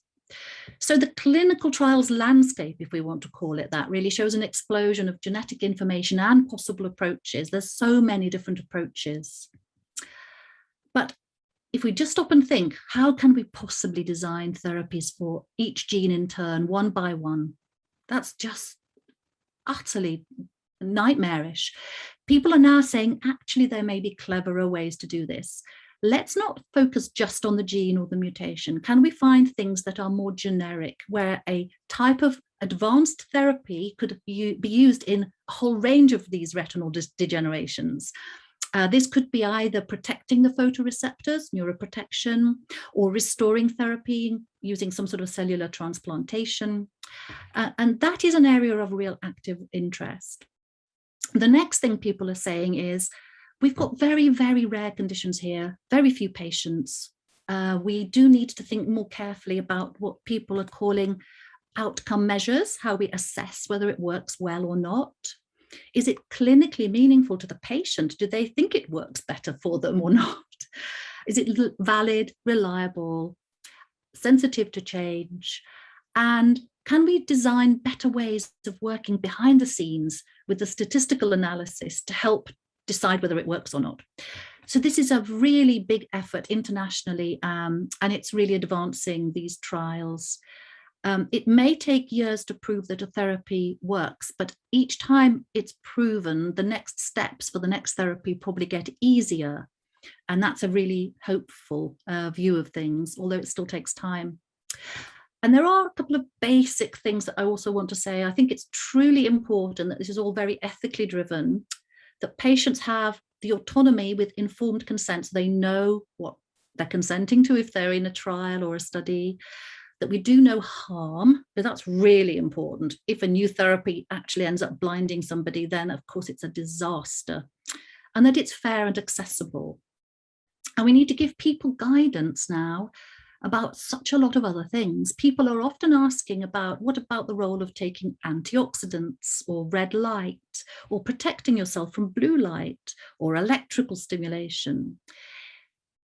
So the clinical trials landscape, if we want to call it that, really shows an explosion of genetic information and possible approaches. There's so many different approaches. But if we just stop and think, how can we possibly design therapies for each gene in turn, one by one? That's just utterly nightmarish. People are now saying, actually, there may be cleverer ways to do this. Let's not focus just on the gene or the mutation. Can we find things that are more generic, where a type of advanced therapy could be used in a whole range of these retinal degenerations? This could be either protecting the photoreceptors, neuroprotection, or restoring therapy using some sort of cellular transplantation. And that is an area of real active interest. The next thing people are saying is, we've got very, very rare conditions here, very few patients. We do need to think more carefully about what people are calling outcome measures, how we assess whether it works well or not. Is it clinically meaningful to the patient? Do they think it works better for them or not? Is it valid, reliable, sensitive to change? And can we design better ways of working behind the scenes with the statistical analysis to help decide whether it works or not? So this is a really big effort internationally, and it's really advancing these trials. It may take years to prove that a therapy works, but each time it's proven, the next steps for the next therapy probably get easier. And that's a really hopeful view of things, although it still takes time. And there are a couple of basic things that I also want to say. I think it's truly important that this is all very ethically driven, that patients have the autonomy with informed consent, so they know what they're consenting to if they're in a trial or a study, that we do no harm, but that's really important. If a new therapy actually ends up blinding somebody, then of course it's a disaster, and that it's fair and accessible. And we need to give people guidance now about such a lot of other things. People are often asking about, what about the role of taking antioxidants or red light, or protecting yourself from blue light or electrical stimulation?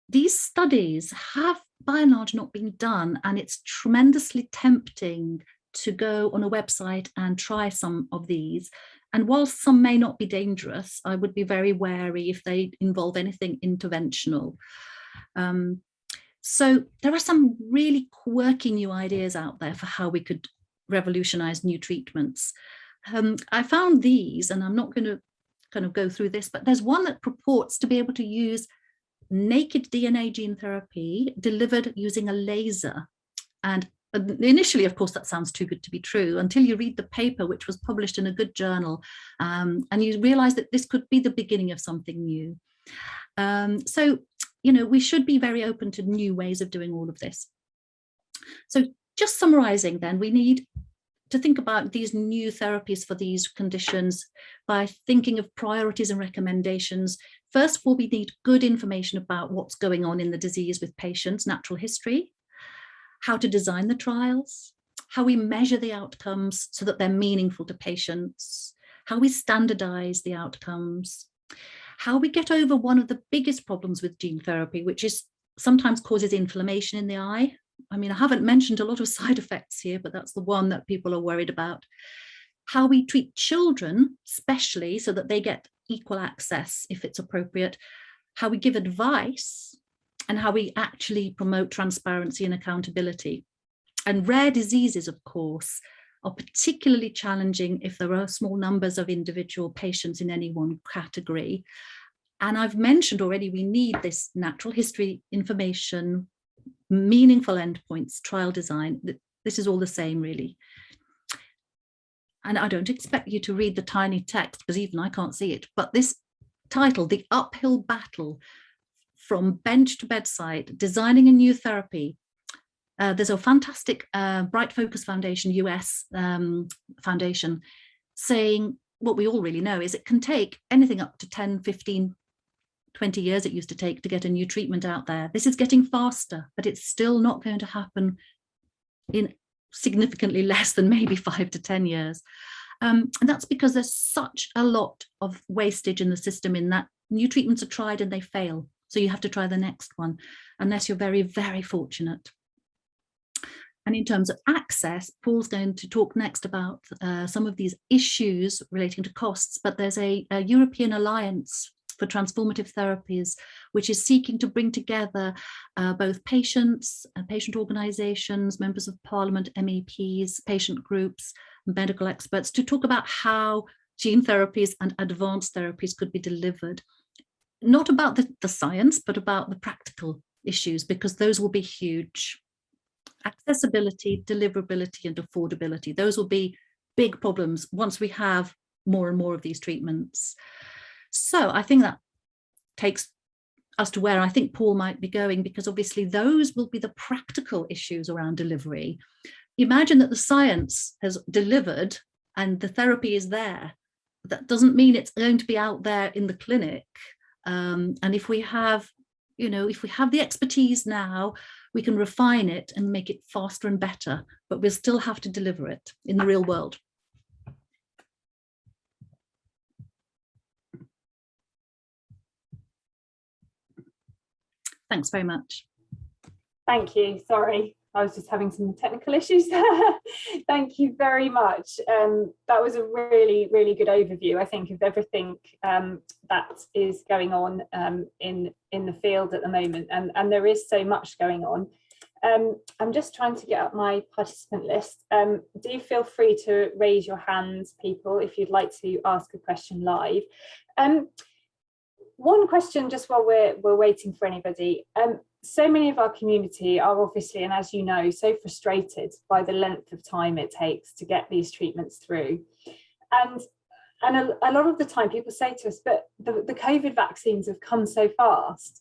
These studies have by and large not been done, and it's tremendously tempting to go on a website and try some of these. And whilst some may not be dangerous, I would be very wary if they involve anything interventional. So there are some really quirky new ideas out there for how we could revolutionize new treatments. I found these, and I'm not going to kind of go through this, but there's one that purports to be able to use naked DNA gene therapy delivered using a laser. And initially, of course, that sounds too good to be true until you read the paper, which was published in a good journal, and you realize that this could be the beginning of something new. So, you know, we should be very open to new ways of doing all of this. So just summarizing then, we need to think about these new therapies for these conditions by thinking of priorities and recommendations. First of all, we need good information about what's going on in the disease with patients, natural history, how to design the trials, how we measure the outcomes so that they're meaningful to patients, how we standardize the outcomes, how we get over one of the biggest problems with gene therapy, which is sometimes causes inflammation in the eye. I mean, I haven't mentioned a lot of side effects here, but that's the one that people are worried about. How we treat children, especially, so that they get equal access if it's appropriate, how we give advice, and how we actually promote transparency and accountability. And rare diseases, of course, are particularly challenging if there are small numbers of individual patients in any one category. And I've mentioned already, we need this natural history information, meaningful endpoints, trial design. This is all the same, really. And I don't expect you to read the tiny text, because even I can't see it, but this title, The Uphill Battle from Bench to Bedside, Designing a New Therapy. There's a fantastic Bright Focus Foundation, US foundation, saying what we all really know is it can take anything up to 10, 15, 20 years it used to take to get a new treatment out there. This is getting faster, but it's still not going to happen in significantly less than maybe 5 to 10 years. And that's because there's such a lot of wastage in the system, in that new treatments are tried and they fail. So you have to try the next one, unless you're very, very fortunate. And in terms of access, Paul's going to talk next about some of these issues relating to costs, but there's a European Alliance for Transformative Therapies, which is seeking to bring together both patients, patient organisations, members of parliament, MEPs, patient groups, medical experts, to talk about how gene therapies and advanced therapies could be delivered. Not about the science, but about the practical issues, because those will be huge. Accessibility, deliverability, and affordability. Those will be big problems once we have more and more of these treatments. So I think that takes us to where I think Paul might be going, because obviously those will be the practical issues around delivery. Imagine that the science has delivered and the therapy is there. that doesn't mean it's going to be out there in the clinic. And if we have, if we have the expertise now, we can refine it and make it faster and better, but we'll still have to deliver it in the real world. Thanks very much. Thank you. Sorry, I was just having some technical issues there. Thank you very much. That was a really, really good overview, I think, of everything that is going on in the field at the moment. And there is so much going on. I'm just trying to get up my participant list. Do feel free to raise your hands, people, if you'd like to ask a question live. One question just while we're waiting for anybody. So many of our community are obviously, and as you know, so frustrated by the length of time it takes to get these treatments through. And a lot of the time people say to us, but the COVID vaccines have come so fast.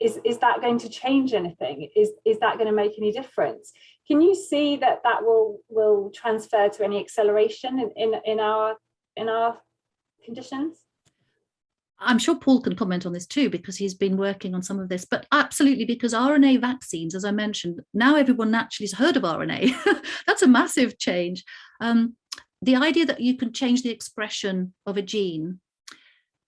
Is that going to change anything? Is that going to make any difference? Can you see that will transfer to any acceleration in our conditions? I'm sure Paul can comment on this too, because he's been working on some of this, but absolutely, because RNA vaccines, as I mentioned, now everyone naturally has heard of RNA. That's a massive change. The idea that you can change the expression of a gene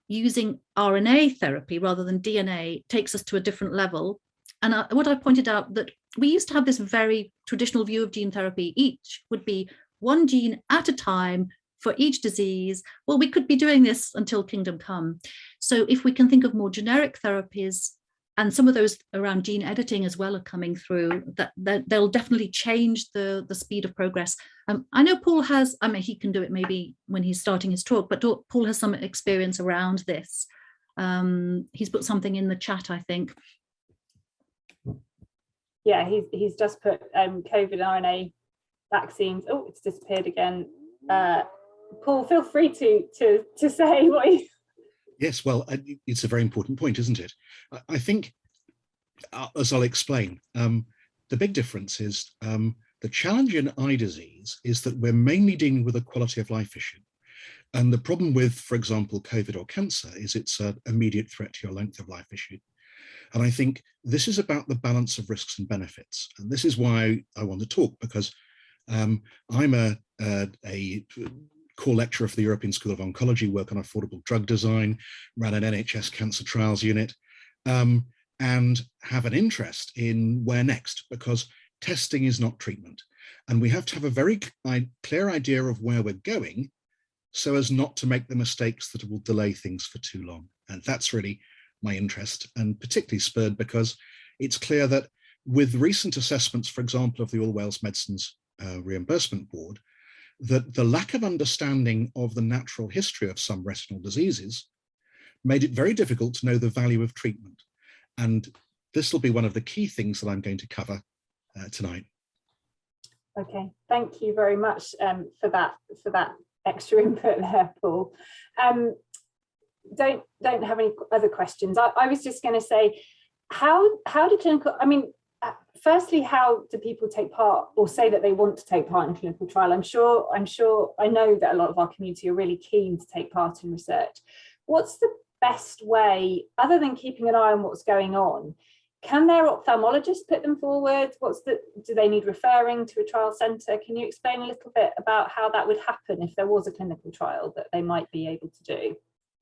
using RNA therapy rather than DNA takes us to a different level. And what I pointed out, that we used to have this very traditional view of gene therapy. Each would be one gene at a time for each disease. Well, we could be doing this until kingdom come. So if we can think of more generic therapies, and some of those around gene editing as well are coming through, that they'll definitely change the speed of progress. I know Paul has, he can do it maybe when he's starting his talk, but Paul has some experience around this. He's put something in the chat, I think. Yeah, he's just put COVID RNA vaccines. Oh, it's disappeared again. Paul, feel free to say what you... Yes, well, it's a very important point, isn't it? I think, as I'll explain, the big difference is the challenge in eye disease is that we're mainly dealing with a quality of life issue. And the problem with, for example, COVID or cancer is it's an immediate threat to your length of life issue. And I think this is about the balance of risks and benefits. And this is why I want to talk, because I'm a core lecturer for the European School of Oncology, work on affordable drug design, ran an NHS cancer trials unit, and have an interest in where next, because testing is not treatment. And we have to have a very clear idea of where we're going so as not to make the mistakes that will delay things for too long. And that's really my interest, and particularly spurred because it's clear that with recent assessments, for example, of the All Wales Medicines Reimbursement Board, that the lack of understanding of the natural history of some retinal diseases made it very difficult to know the value of treatment. And this will be one of the key things that I'm going to cover tonight. Okay, thank you very much for that extra input there, Paul. Don't have any other questions. I was just going to say, how do clinical, firstly, how do people take part or say that they want to take part in a clinical trial? I know that a lot of our community are really keen to take part in research. What's the best way, other than keeping an eye on what's going on? Can their ophthalmologist put them forward? Do they need referring to a trial centre? Can you explain a little bit about how that would happen if there was a clinical trial that they might be able to do?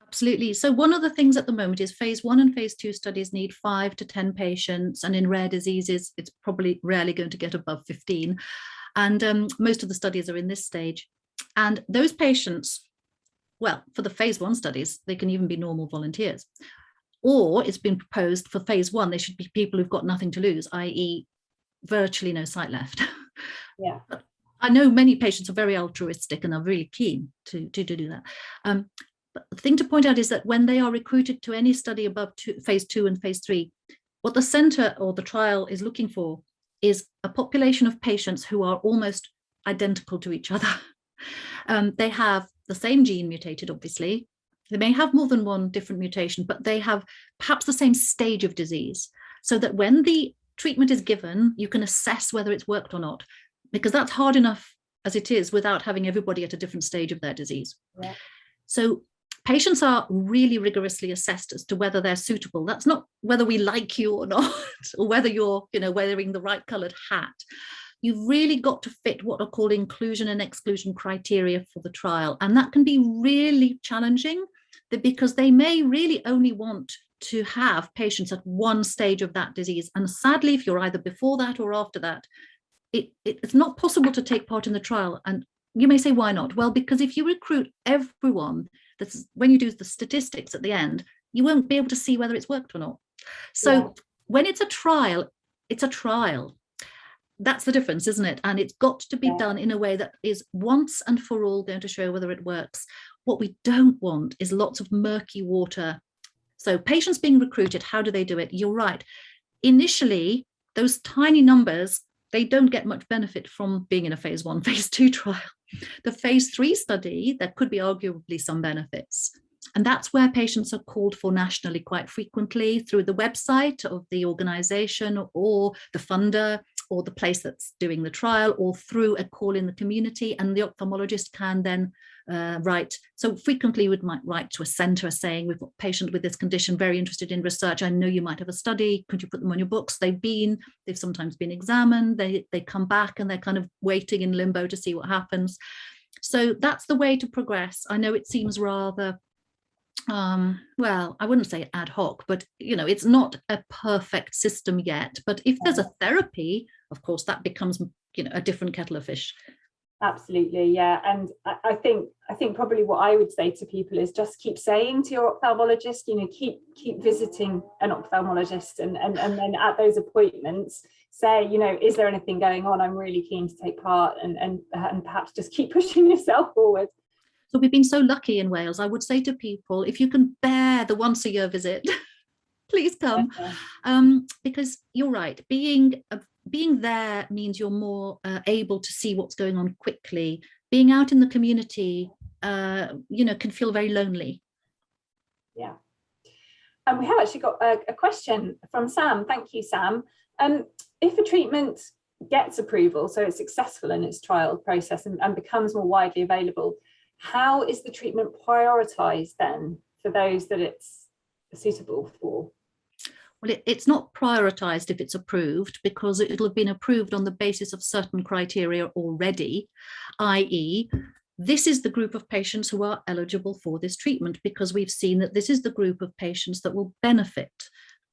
Absolutely. So one of the things at the moment is phase 1 and phase 2 studies need 5 to 10 patients, and in rare diseases, it's probably rarely going to get above 15. And most of the studies are in this stage. And those patients, well, for the phase 1 studies, they can even be normal volunteers. Or it's been proposed for phase 1, they should be people who've got nothing to lose, i.e. virtually no sight left. Yeah. I know many patients are very altruistic and are really keen to do that. But the thing to point out is that when they are recruited to any study above phase 2 and phase 3, what the centre or the trial is looking for is a population of patients who are almost identical to each other. They have the same gene mutated, obviously. They may have more than one different mutation, but they have perhaps the same stage of disease, so that when the treatment is given, you can assess whether it's worked or not, because that's hard enough as it is without having everybody at a different stage of their disease. Yeah. So patients are really rigorously assessed as to whether they're suitable. That's not whether we like you or not, or whether you're, wearing the right coloured hat. You've really got to fit what are called inclusion and exclusion criteria for the trial. And that can be really challenging because they may really only want to have patients at one stage of that disease. And sadly, if you're either before that or after that, it's not possible to take part in the trial. And you may say, why not? Well, because if you recruit everyone, that's when you do the statistics at the end, you won't be able to see whether it's worked or not. So when it's a trial, it's a trial. That's the difference, isn't it? And it's got to be done in a way that is once and for all going to show whether it works. What we don't want is lots of murky water. So patients being recruited, how do they do it? You're right. Initially, those tiny numbers, they don't get much benefit from being in a phase 1, phase 2 trial. The phase 3 study, there could be arguably some benefits. And that's where patients are called for nationally quite frequently through the website of the organisation or the funder or the place that's doing the trial, or through a call in the community, and the ophthalmologist can then write. So frequently we might write to a centre saying, we've got a patient with this condition, very interested in research. I know you might have a study. Could you put them on your books? They've sometimes been examined. They come back and they're kind of waiting in limbo to see what happens. So that's the way to progress. I know it seems rather, well, I wouldn't say ad hoc, but it's not a perfect system yet. But if there's a therapy, of course, that becomes a different kettle of fish. Absolutely, yeah. And I think probably what I would say to people is just keep saying to your ophthalmologist, keep visiting an ophthalmologist, and then at those appointments say, is there anything going on? I'm really keen to take part, and perhaps just keep pushing yourself forward. So we've been so lucky in Wales. I would say to people, if you can bear the once a year visit, please come. Because you're right, being there means you're more able to see what's going on quickly. Being out in the community, can feel very lonely. Yeah. And we have actually got a question from Sam. Thank you, Sam. If a treatment gets approval, so it's successful in its trial process and becomes more widely available, how is the treatment prioritised then for those that it's suitable for? Well, it's not prioritised if it's approved, because it'll have been approved on the basis of certain criteria already, i.e., this is the group of patients who are eligible for this treatment, because we've seen that this is the group of patients that will benefit.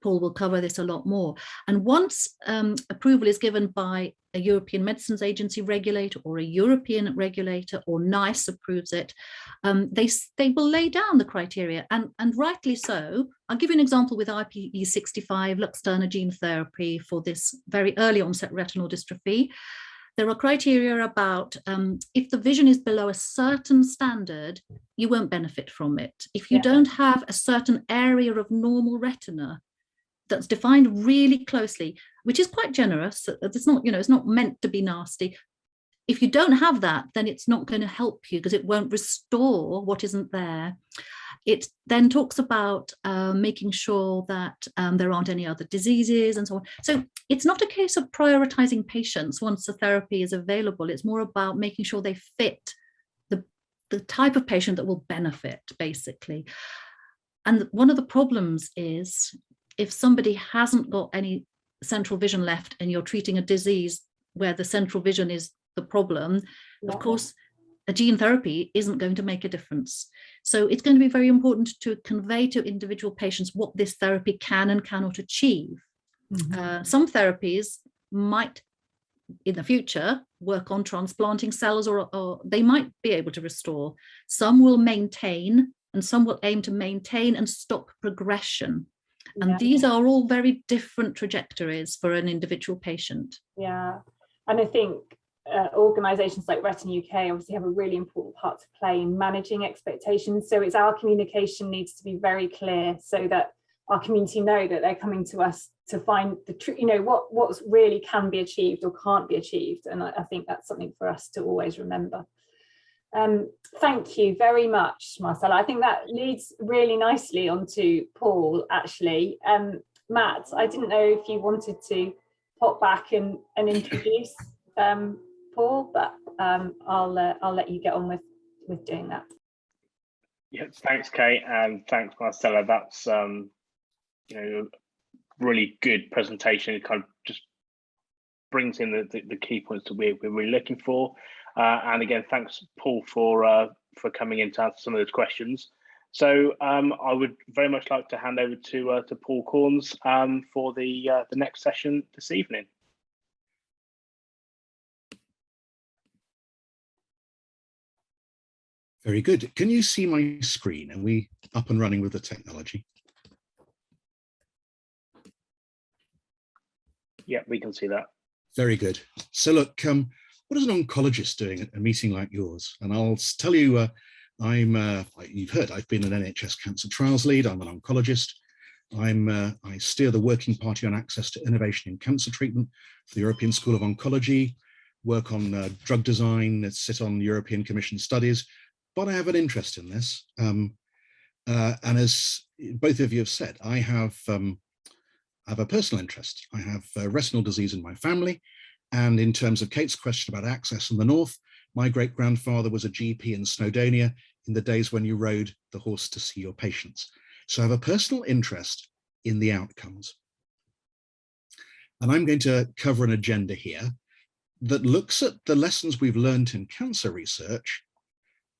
Paul will cover this a lot more. And once approval is given by a European Medicines Agency regulator or a European regulator, or NICE approves it, they will lay down the criteria, and rightly so. I'll give you an example with IPE65 Luxterna gene therapy for this very early onset retinal dystrophy. There are criteria about if the vision is below a certain standard, you won't benefit from it. If you don't have a certain area of normal retina that's defined really closely, which is quite generous. It's not, it's not meant to be nasty. If you don't have that, then it's not going to help you, because it won't restore what isn't there. It then talks about making sure that there aren't any other diseases and so on. So it's not a case of prioritizing patients once the therapy is available. It's more about making sure they fit the type of patient that will benefit, basically. And one of the problems is, if somebody hasn't got any central vision left and you're treating a disease where the central vision is the problem, of course, a gene therapy isn't going to make a difference. So it's going to be very important to convey to individual patients what this therapy can and cannot achieve. Some therapies might, in the future, work on transplanting cells, or they might be able to restore. Some will maintain, and some will aim to maintain and stop progression. And these are all very different trajectories for an individual patient. Yeah, and I think organisations like Retina UK obviously have a really important part to play in managing expectations. So it's our communication needs to be very clear, so that our community know that they're coming to us to find the truth, what really can be achieved or can't be achieved. And I think that's something for us to always remember. Thank you very much, Marcela. I think that leads really nicely onto Paul, actually. Matt, I didn't know if you wanted to pop back and introduce Paul, but I'll let you get on with doing that. Yeah, thanks, Kate, and thanks, Marcela. That's really good presentation. It kind of just brings in the key points that we're really looking for. And again, thanks, Paul, for coming in to answer some of those questions. So I would very much like to hand over to Paul Corns for the next session this evening. Very good. Can you see my screen? Are we up and running with the technology? Yeah, we can see that. Very good. So look, what is an oncologist doing at a meeting like yours? And I'll tell you, you've heard, I've been an NHS cancer trials lead. I'm an oncologist. I steer the Working Party on Access to Innovation in Cancer Treatment for the European School of Oncology, work on drug design, sit on European Commission studies, but I have an interest in this. And as both of you have said, I have a personal interest. I have retinal disease in my family. And in terms of Kate's question about access in the north, my great-grandfather was a GP in Snowdonia in the days when you rode the horse to see your patients. So I have a personal interest in the outcomes. And I'm going to cover an agenda here that looks at the lessons we've learned in cancer research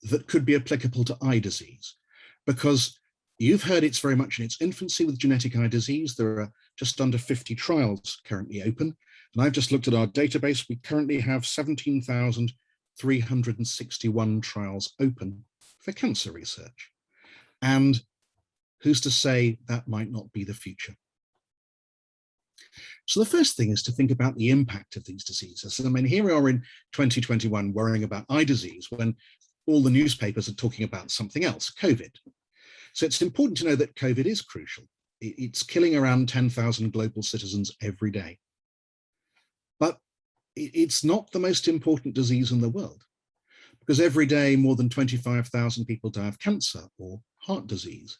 that could be applicable to eye disease, because you've heard it's very much in its infancy with genetic eye disease. There are just under 50 trials currently open. And I've just looked at our database. We currently have 17,361 trials open for cancer research. And who's to say that might not be the future? So the first thing is to think about the impact of these diseases. I mean, here we are in 2021 worrying about eye disease when all the newspapers are talking about something else, COVID. So it's important to know that COVID is crucial. It's killing around 10,000 global citizens every day. But it's not the most important disease in the world, because every day more than 25,000 people die of cancer or heart disease.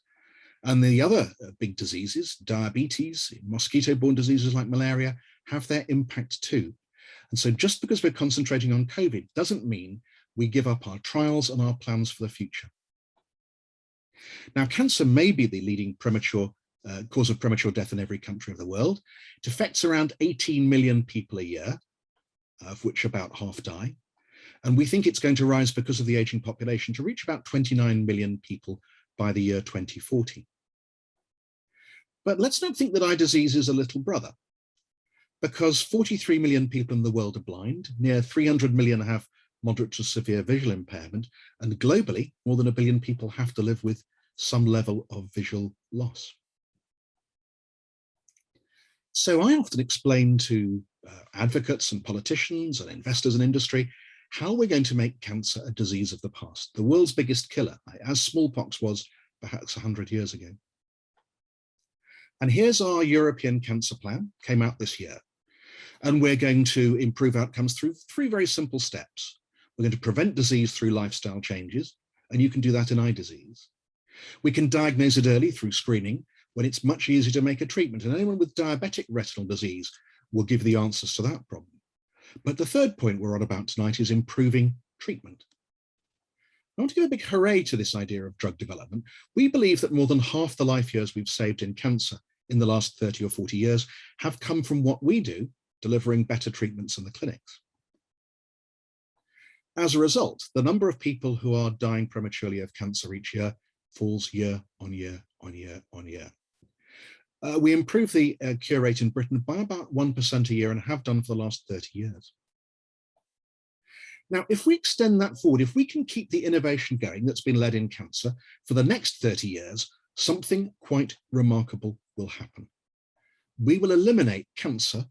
And the other big diseases, diabetes, mosquito-borne diseases like malaria, have their impact too. And so just because we're concentrating on COVID doesn't mean we give up our trials and our plans for the future. Now, cancer may be the leading cause of premature death in every country of the world. It affects around 18 million people a year, of which about half die. And we think it's going to rise because of the aging population to reach about 29 million people by the year 2040. But let's not think that eye disease is a little brother, because 43 million people in the world are blind, near 300 million have moderate to severe visual impairment, and globally, more than 1 billion people have to live with some level of visual loss. So I often explain to advocates and politicians and investors in industry how we're going to make cancer a disease of the past, the world's biggest killer, as smallpox was perhaps 100 years ago. And here's our European cancer plan, came out this year. And we're going to improve outcomes through 3 very simple steps. We're going to prevent disease through lifestyle changes, and you can do that in eye disease. We can diagnose it early through screening when it's much easier to make a treatment, and anyone with diabetic retinal disease will give the answers to that problem. But the third point we're on about tonight is improving treatment. I want to give a big hooray to this idea of drug development. We believe that more than half the life years we've saved in cancer in the last 30 or 40 years have come from what we do, delivering better treatments in the clinics. As a result, the number of people who are dying prematurely of cancer each year falls year on year on year on year. We improve the cure rate in Britain by about 1% a year and have done for the last 30 years. Now, if we extend that forward, if we can keep the innovation going that's been led in cancer for the next 30 years, something quite remarkable will happen. We will eliminate cancer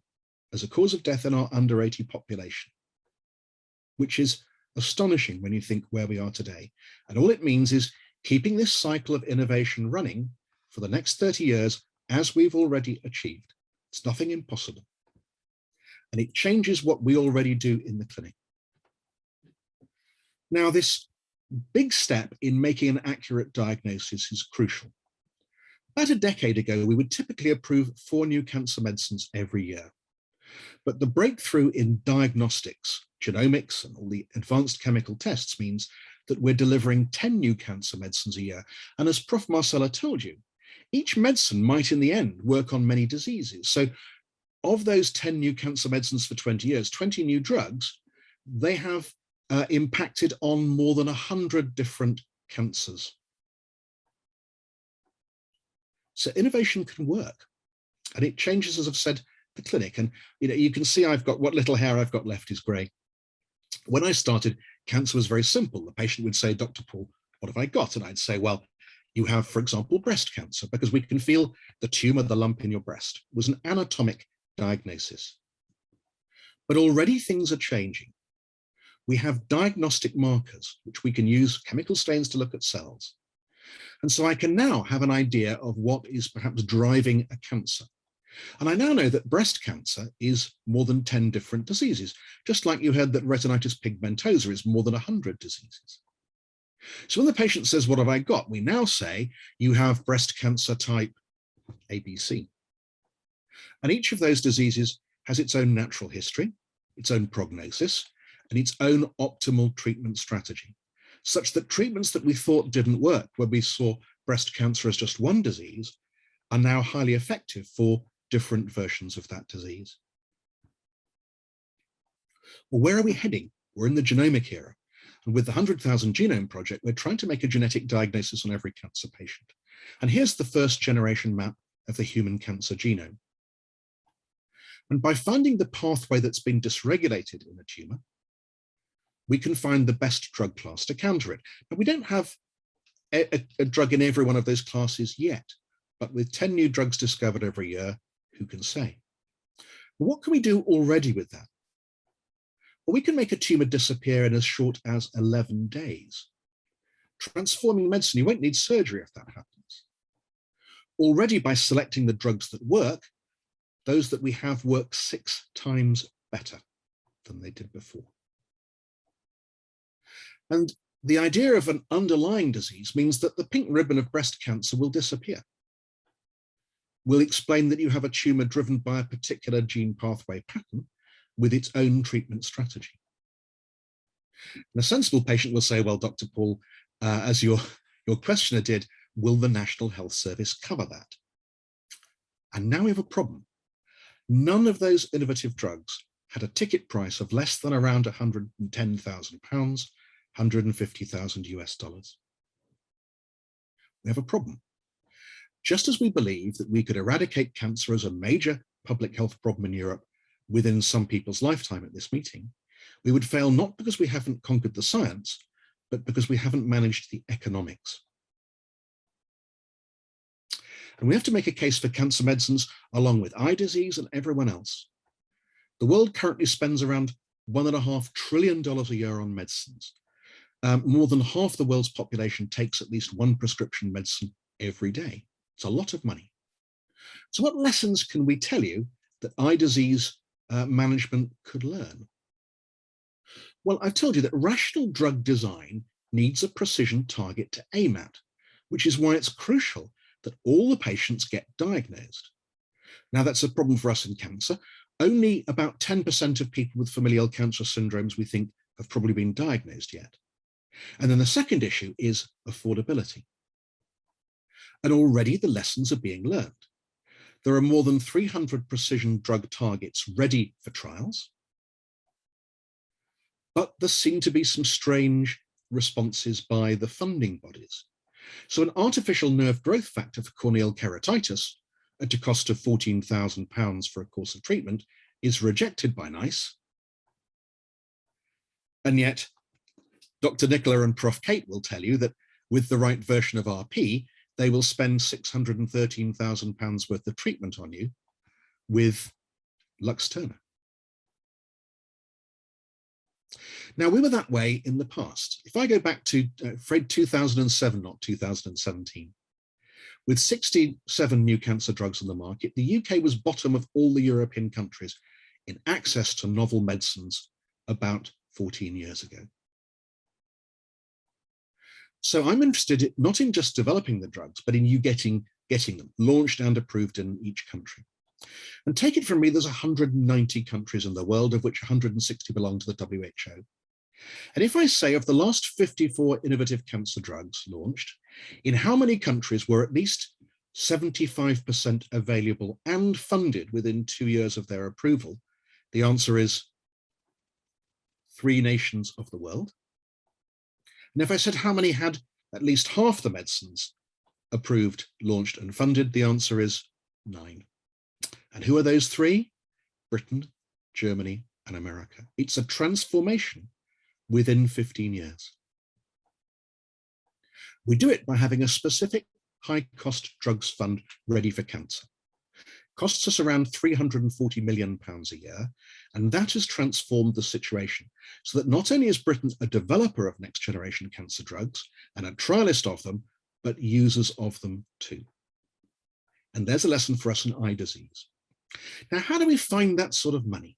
as a cause of death in our under 80 population, which is astonishing when you think where we are today. And all it means is keeping this cycle of innovation running for the next 30 years, as we've already achieved. It's nothing impossible. And it changes what we already do in the clinic. Now, this big step in making an accurate diagnosis is crucial. About a decade ago, we would typically approve 4 new cancer medicines every year. But the breakthrough in diagnostics, genomics, and all the advanced chemical tests means that we're delivering 10 new cancer medicines a year. And as Prof. Marcela told you, each medicine might in the end work on many diseases. So of those 10 new cancer medicines for 20 years, 20 new drugs, they have impacted on more than 100 different cancers. So innovation can work, and it changes, as I've said, the clinic. And you can see I've got, what little hair I've got left is grey. When I started, cancer was very simple. The patient would say, Dr. Paul, what have I got? And I'd say, well, you have, for example, breast cancer, because we can feel the tumor, the lump in your breast. It was an anatomic diagnosis. But already things are changing. We have diagnostic markers, which we can use chemical stains to look at cells. And so I can now have an idea of what is perhaps driving a cancer. And I now know that breast cancer is more than 10 different diseases, just like you heard that retinitis pigmentosa is more than 100 diseases. So when the patient says, what have I got? We now say, you have breast cancer type ABC. And each of those diseases has its own natural history, its own prognosis, and its own optimal treatment strategy, such that treatments that we thought didn't work when we saw breast cancer as just one disease are now highly effective for different versions of that disease. Well, where are we heading? We're in the genomic era. And with the 100,000 Genome Project, we're trying to make a genetic diagnosis on every cancer patient. And here's the first generation map of the human cancer genome. And by finding the pathway that's been dysregulated in a tumor, we can find the best drug class to counter it. But we don't have a drug in every one of those classes yet. But with 10 new drugs discovered every year, who can say? What can we do already with that? Well, we can make a tumor disappear in as short as 11 days. Transforming medicine, you won't need surgery if that happens. Already, by selecting the drugs that work, those that we have work 6 times better than they did before. And the idea of an underlying disease means that the pink ribbon of breast cancer will disappear. We'll explain that you have a tumor driven by a particular gene pathway pattern with its own treatment strategy. And a sensible patient will say, well, Dr. Paul, as your questioner did, will the National Health Service cover that? And now we have a problem. None of those innovative drugs had a ticket price of less than around £110,000, 150,000 US dollars. We have a problem. Just as we believe that we could eradicate cancer as a major public health problem in Europe within some people's lifetime at this meeting, we would fail not because we haven't conquered the science, but because we haven't managed the economics. And we have to make a case for cancer medicines along with eye disease and everyone else. The world currently spends around $1.5 trillion a year on medicines. More than half the world's population takes at least one prescription medicine every day. It's a lot of money. So what lessons can we tell you that eye disease management could learn? Well, I've told you that rational drug design needs a precision target to aim at, which is why it's crucial that all the patients get diagnosed. Now, that's a problem for us in cancer. Only about 10% of people with familial cancer syndromes we think have probably been diagnosed yet. And then the second issue is affordability. And already the lessons are being learned. There are more than 300 precision drug targets ready for trials, but there seem to be some strange responses by the funding bodies. So an artificial nerve growth factor for corneal keratitis at a cost of £14,000 for a course of treatment is rejected by NICE. And yet, Dr. Nicola and Prof. Kate will tell you that with the right version of RP, they will spend £613,000 worth of treatment on you with Luxterna. Now, we were that way in the past. If I go back to 2007, not 2017, with 67 new cancer drugs on the market, the UK was bottom of all the European countries in access to novel medicines about 14 years ago. So I'm interested not in just developing the drugs, but in you getting them launched and approved in each country. And take it from me, there's 190 countries in the world, of which 160 belong to the WHO. And if I say of the last 54 innovative cancer drugs launched, in how many countries were at least 75% available and funded within 2 years of their approval, the answer is 3 nations of the world. And if I said how many had at least half the medicines approved, launched and funded, the answer is 9. And who are those 3? Britain, Germany and America. It's a transformation within 15 years. We do it by having a specific high-cost drugs fund ready for cancer. Costs us around £340 million a year, and that has transformed the situation so that not only is Britain a developer of next-generation cancer drugs and a trialist of them, but users of them too. And there's a lesson for us in eye disease. Now, how do we find that sort of money?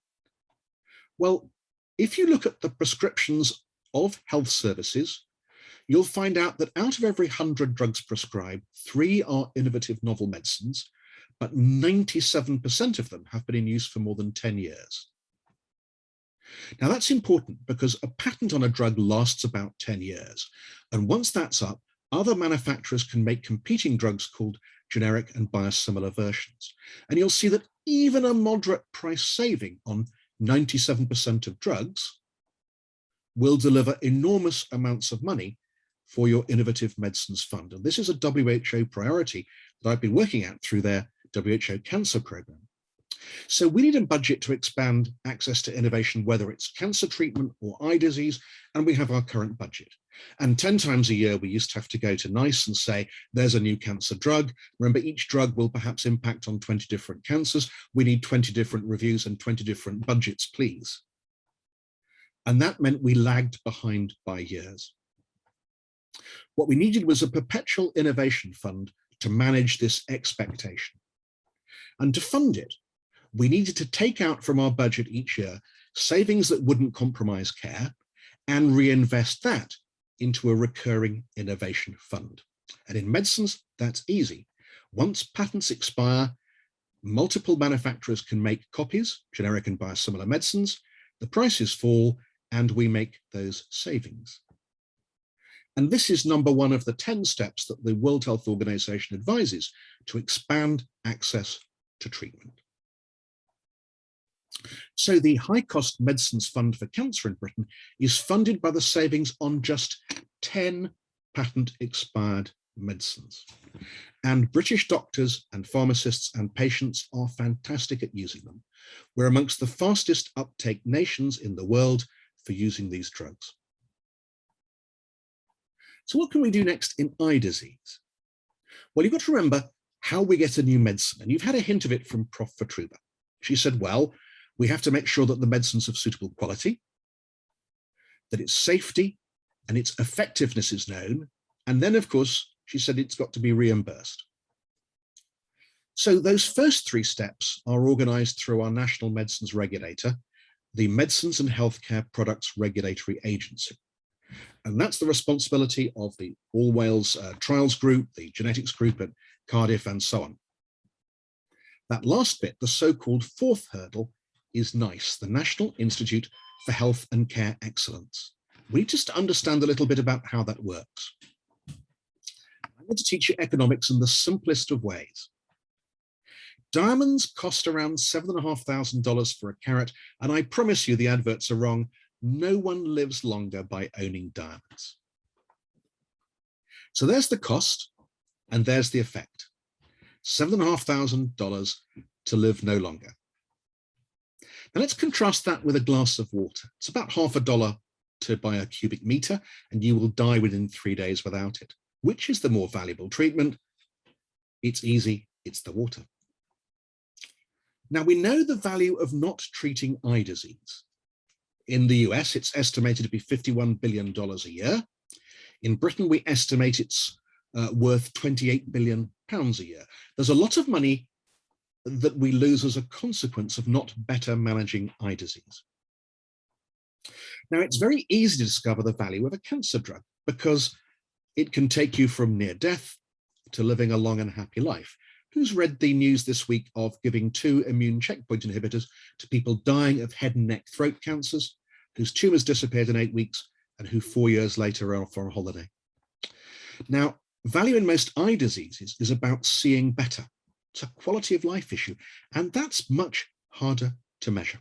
Well, if you look at the prescriptions of health services, you'll find out that out of every 100 drugs prescribed, 3 are innovative novel medicines, but 97% of them have been in use for more than 10 years. Now that's important because a patent on a drug lasts about 10 years. And once that's up, other manufacturers can make competing drugs called generic and biosimilar versions. And you'll see that even a moderate price saving on 97% of drugs will deliver enormous amounts of money for your Innovative Medicines Fund. And this is a WHO priority that I've been working at through their WHO Cancer Program. So we need a budget to expand access to innovation, whether it's cancer treatment or eye disease, and we have our current budget. And 10 times a year, we used to have to go to NICE and say, there's a new cancer drug. Remember, each drug will perhaps impact on 20 different cancers. We need 20 different reviews and 20 different budgets, please. And that meant we lagged behind by years. What we needed was a perpetual innovation fund to manage this expectation. And to fund it, we needed to take out from our budget each year savings that wouldn't compromise care and reinvest that into a recurring innovation fund. And in medicines, that's easy. Once patents expire, multiple manufacturers can make copies, generic and biosimilar medicines, the prices fall, and we make those savings. And this is number 1 of the 10 steps that the World Health Organization advises to expand access to treatment. So the high-cost medicines fund for cancer in Britain is funded by the savings on just 10 patent-expired medicines. And British doctors and pharmacists and patients are fantastic at using them. We're amongst the fastest uptake nations in the world for using these drugs. So what can we do next in eye disease? Well, you've got to remember how we get a new medicine. And you've had a hint of it from Prof. Votruba. She said, well, we have to make sure that the medicine's of suitable quality, that its safety and its effectiveness is known. And then, of course, she said it's got to be reimbursed. So those first 3 steps are organized through our national medicines regulator, the Medicines and Healthcare Products Regulatory Agency. And that's the responsibility of the All Wales Trials Group, the Genetics Group at Cardiff, and so on. That last bit, the so-called 4th hurdle, is NICE, the National Institute for Health and Care Excellence. We need just to understand a little bit about how that works. I'm going to teach you economics in the simplest of ways. Diamonds cost around $7,500 for a carat, and I promise you the adverts are wrong. No one lives longer by owning diamonds. So there's the cost, and there's the effect. $7,500 to live no longer. Now let's contrast that with a glass of water. It's about $1/2 to buy a cubic meter, and you will die within 3 days without it. Which is the more valuable treatment? It's easy, it's the water. Now we know the value of not treating eye disease. In the US, it's estimated to be $51 billion a year. In Britain, we estimate it's worth £28 billion a year. There's a lot of money that we lose as a consequence of not better managing eye disease. Now, it's very easy to discover the value of a cancer drug because it can take you from near death to living a long and happy life. Who's read the news this week of giving 2 immune checkpoint inhibitors to people dying of head and neck throat cancers? whose tumours disappeared in 8 weeks, and who 4 years later are off on a holiday. Now, value in most eye diseases is about seeing better. It's a quality of life issue, and that's much harder to measure.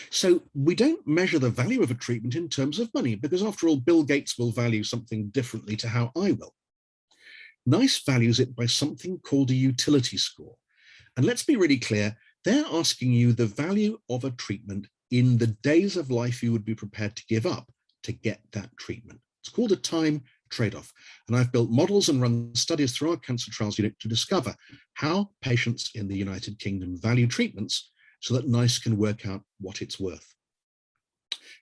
So we don't measure the value of a treatment in terms of money, because after all, Bill Gates will value something differently to how I will. NICE values it by something called a utility score. And let's be really clear, they're asking you the value of a treatment in the days of life you would be prepared to give up to get that treatment. It's called a time trade-off. And I've built models and run studies through our cancer trials unit to discover how patients in the United Kingdom value treatments so that NICE can work out what it's worth.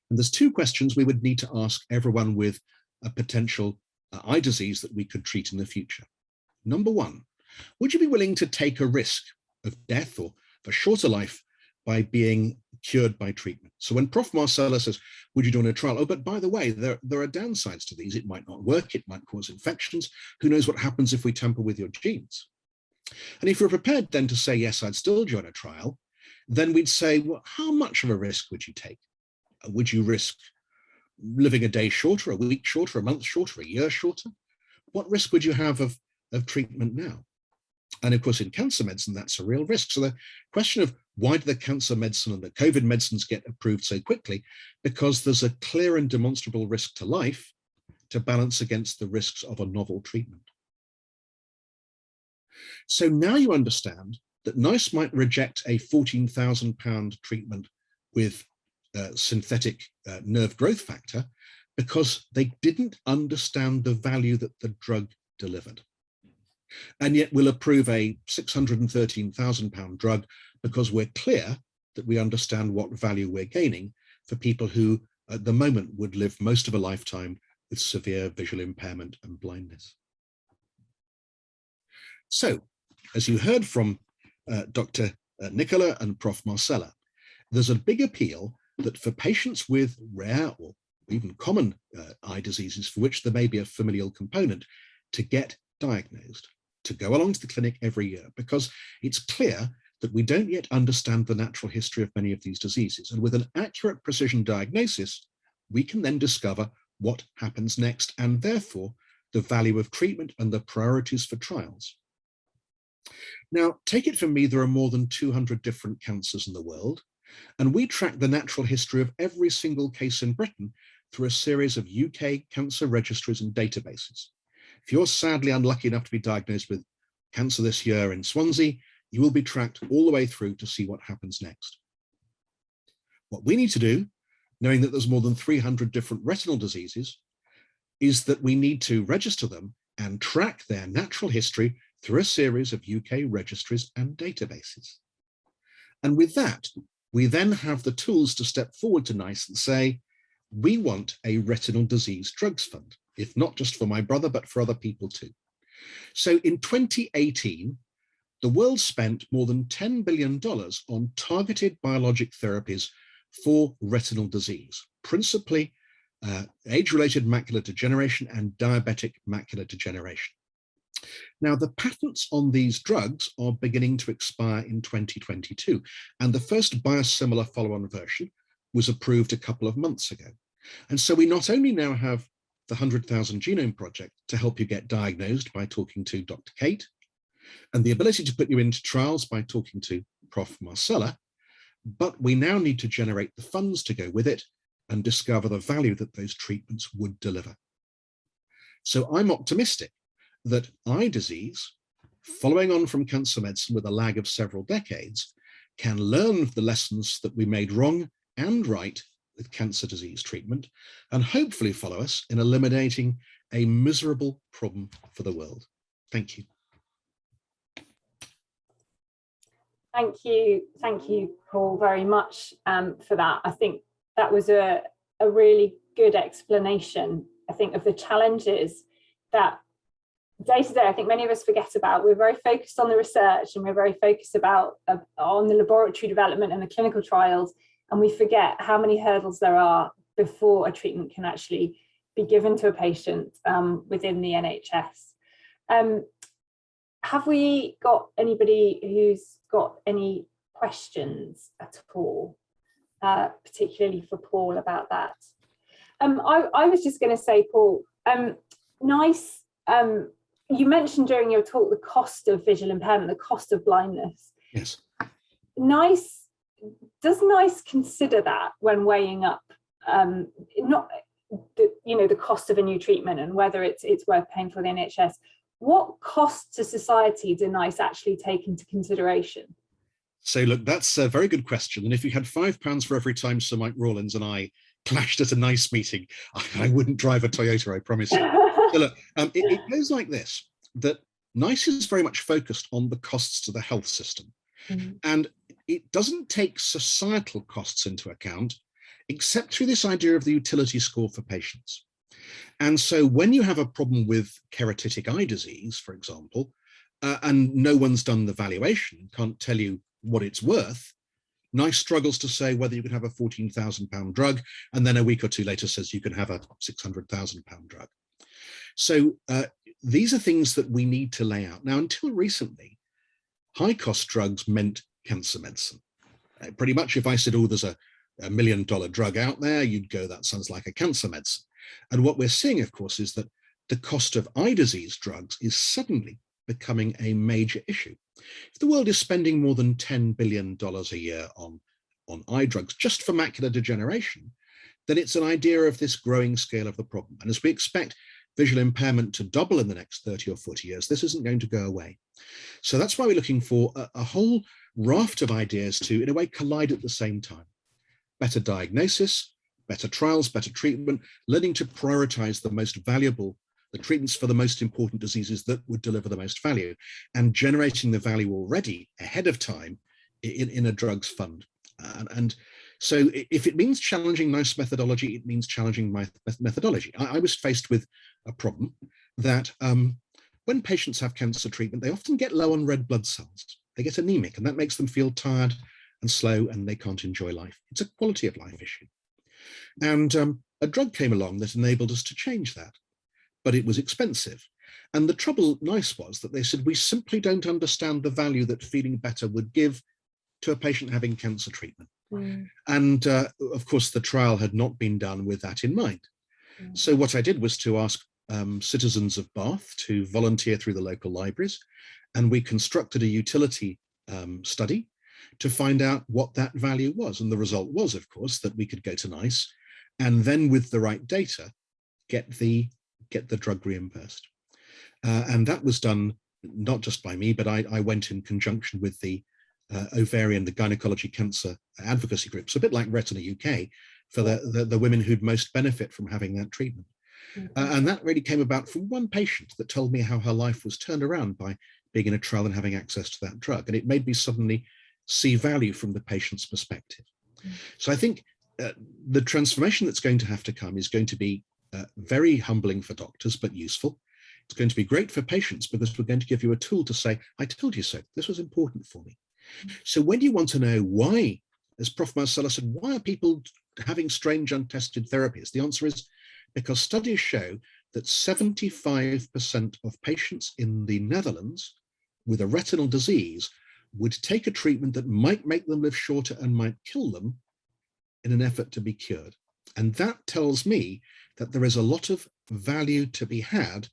And there's two questions we would need to ask everyone with a potential eye disease that we could treat in the future. Number one, would you be willing to take a risk of death or of a shorter life by being cured by treatment? So when Prof. Marcela says, would you do a trial? Oh, but by the way, there are downsides to these. It might not work. It might cause infections. Who knows what happens if we tamper with your genes? And if you're prepared then to say, yes, I'd still join a trial, then we'd say, well, how much of a risk would you take? Would you risk living a day shorter, a week shorter, a month shorter, a year shorter? What risk would you have of treatment now? And of course, in cancer medicine, that's a real risk. So the question of why do the cancer medicine and the COVID medicines get approved so quickly? Because there's a clear and demonstrable risk to life to balance against the risks of a novel treatment. So now you understand that NICE might reject a £14,000 treatment with synthetic nerve growth factor because they didn't understand the value that the drug delivered. And yet we'll approve a £613,000 drug because we're clear that we understand what value we're gaining for people who at the moment would live most of a lifetime with severe visual impairment and blindness. So, as you heard from Dr. Nicola and Prof. Marcela, there's a big appeal that for patients with rare or even common eye diseases for which there may be a familial component, to get diagnosed, to go along to the clinic every year, because it's clear that we don't yet understand the natural history of many of these diseases. And with an accurate precision diagnosis, we can then discover what happens next and therefore the value of treatment and the priorities for trials. Now, take it from me, there are more than 200 different cancers in the world, and we track the natural history of every single case in Britain through a series of UK cancer registries and databases. If you're sadly unlucky enough to be diagnosed with cancer this year in Swansea, you will be tracked all the way through to see what happens next. What we need to do, knowing that there's more than 300 different retinal diseases, is that we need to register them and track their natural history through a series of UK registries and databases. And with that, we then have the tools to step forward to NICE and say, we want a retinal disease drugs fund, if not just for my brother, but for other people too. So in 2018, the world spent more than $10 billion on targeted biologic therapies for retinal disease, principally age-related macular degeneration and diabetic macular degeneration. Now, the patents on these drugs are beginning to expire in 2022, and the first biosimilar follow-on version was approved a couple of months ago. And so we not only now have the 100,000 Genome Project to help you get diagnosed by talking to Dr. Kate, and the ability to put you into trials by talking to Prof. Marcela, but we now need to generate the funds to go with it and discover the value that those treatments would deliver. So I'm optimistic that eye disease, following on from cancer medicine with a lag of several decades, can learn the lessons that we made wrong and right with cancer disease treatment, and hopefully follow us in eliminating a miserable problem for the world. Thank you. Thank you, Paul, very much for that. I think that was a really good explanation, I think, of the challenges that day to day, I think many of us forget about. We're very focused on the research and we're very focused on the laboratory development and the clinical trials, and we forget how many hurdles there are before a treatment can actually be given to a patient within the NHS. Have we got anybody who's got any questions at all? particularly for Paul about that. I was just going to say, Paul, NICE, you mentioned during your talk the cost of visual impairment, the cost of blindness. Yes. NICE, does NICE consider that when weighing up not the cost of a new treatment and whether it's worth paying for the NHS? What cost to society do NICE actually take into consideration? So look, that's a very good question. And if you had £5 for every time Sir Mike Rawlins and I clashed at a NICE meeting, I wouldn't drive a Toyota, I promise you. So look, it goes like this, that NICE is very much focused on the costs to the health system. Mm-hmm. And it doesn't take societal costs into account, except through this idea of the utility score for patients. And so when you have a problem with keratitic eye disease, for example, and no one's done the valuation, can't tell you what it's worth, NICE struggles to say whether you can have a £14,000 drug, and then a week or two later says you can have a £600,000 drug. So these are things that we need to lay out. Now, until recently, high-cost drugs meant cancer medicine. Pretty much if I said, oh, there's a $1 million drug out there, you'd go, that sounds like a cancer medicine. And what we're seeing, of course, is that the cost of eye disease drugs is suddenly becoming a major issue. If the world is spending more than $10 billion a year on eye drugs just for macular degeneration, then it's an idea of this growing scale of the problem. And as we expect visual impairment to double in the next 30 or 40 years, this isn't going to go away. So that's why we're looking for a whole raft of ideas to, in a way, collide at the same time. Better diagnosis, better trials, better treatment, learning to prioritize the most valuable, the treatments for the most important diseases that would deliver the most value, and generating the value already ahead of time in a drugs fund. And so if it means challenging NICE methodology, it means challenging my methodology. I was faced with a problem that when patients have cancer treatment, they often get low on red blood cells. They get anemic, and that makes them feel tired and slow, and they can't enjoy life. It's a quality of life issue. And a drug came along that enabled us to change that, but it was expensive. And the trouble, NICE, was that they said, we simply don't understand the value that feeling better would give to a patient having cancer treatment. Mm. And of course, the trial had not been done with that in mind. Mm. So what I did was to ask citizens of Bath to volunteer through the local libraries, and we constructed a utility study to find out what that value was. And the result was, of course, that we could go to NICE and then with the right data, get the drug reimbursed. And that was done not just by me, but I went in conjunction with the ovarian, the gynecology cancer advocacy groups, a bit like Retina UK, for the women who'd most benefit from having that treatment. Mm-hmm. And that really came about from one patient that told me how her life was turned around by being in a trial and having access to that drug. And it made me suddenly see value from the patient's perspective. Mm-hmm. So I think the transformation that's going to have to come is going to be very humbling for doctors, but useful. It's going to be great for patients because we're going to give you a tool to say, I told you so, this was important for me. Mm-hmm. So when you want to know why, as Prof. Marcela said, why are people having strange untested therapies? The answer is because studies show that 75% of patients in the Netherlands with a retinal disease would take a treatment that might make them live shorter and might kill them in an effort to be cured. And that tells me that there is a lot of value to be had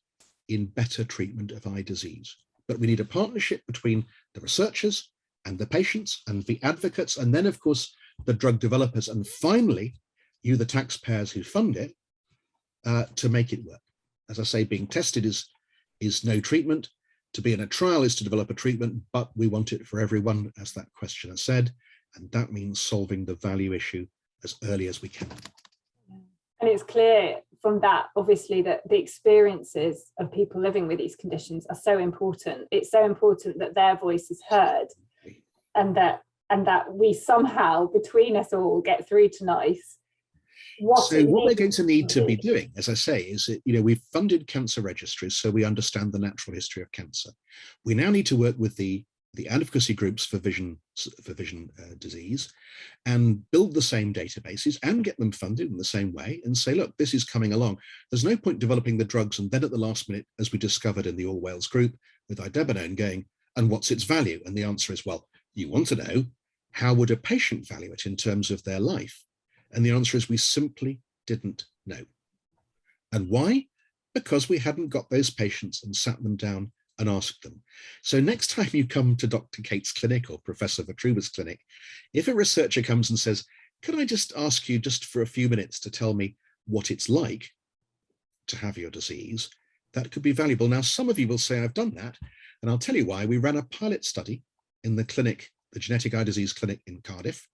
in better treatment of eye disease. But we need a partnership between the researchers and the patients and the advocates, and then, of course, the drug developers, and finally, you, the taxpayers who fund it, to make it work. As I say, being tested is no treatment. To be in a trial is to develop a treatment, but we want it for everyone, as that questioner said, and that means solving the value issue as early as we can. And it's clear from that, obviously, that the experiences of people living with these conditions are so important. It's so important that their voice is heard, and that we somehow, between us all, get through to NICE. What we're going to need to be doing, as I say, is that, we've funded cancer registries so we understand the natural history of cancer. We now need to work with the advocacy groups for vision disease and build the same databases and get them funded in the same way and say, look, this is coming along. There's no point developing the drugs and then at the last minute, as we discovered in the All Wales group with idebenone, going, and what's its value? And the answer is, well, you want to know how would a patient value it in terms of their life? And the answer is we simply didn't know. And why? Because we hadn't got those patients and sat them down and asked them. So next time you come to Dr. Kate's clinic or Professor Votruba's clinic, if a researcher comes and says, could I just ask you just for a few minutes to tell me what it's like to have your disease, that could be valuable. Now, some of you will say, I've done that, and I'll tell you why. We ran a pilot study in the clinic, the Genetic Eye Disease Clinic in Cardiff,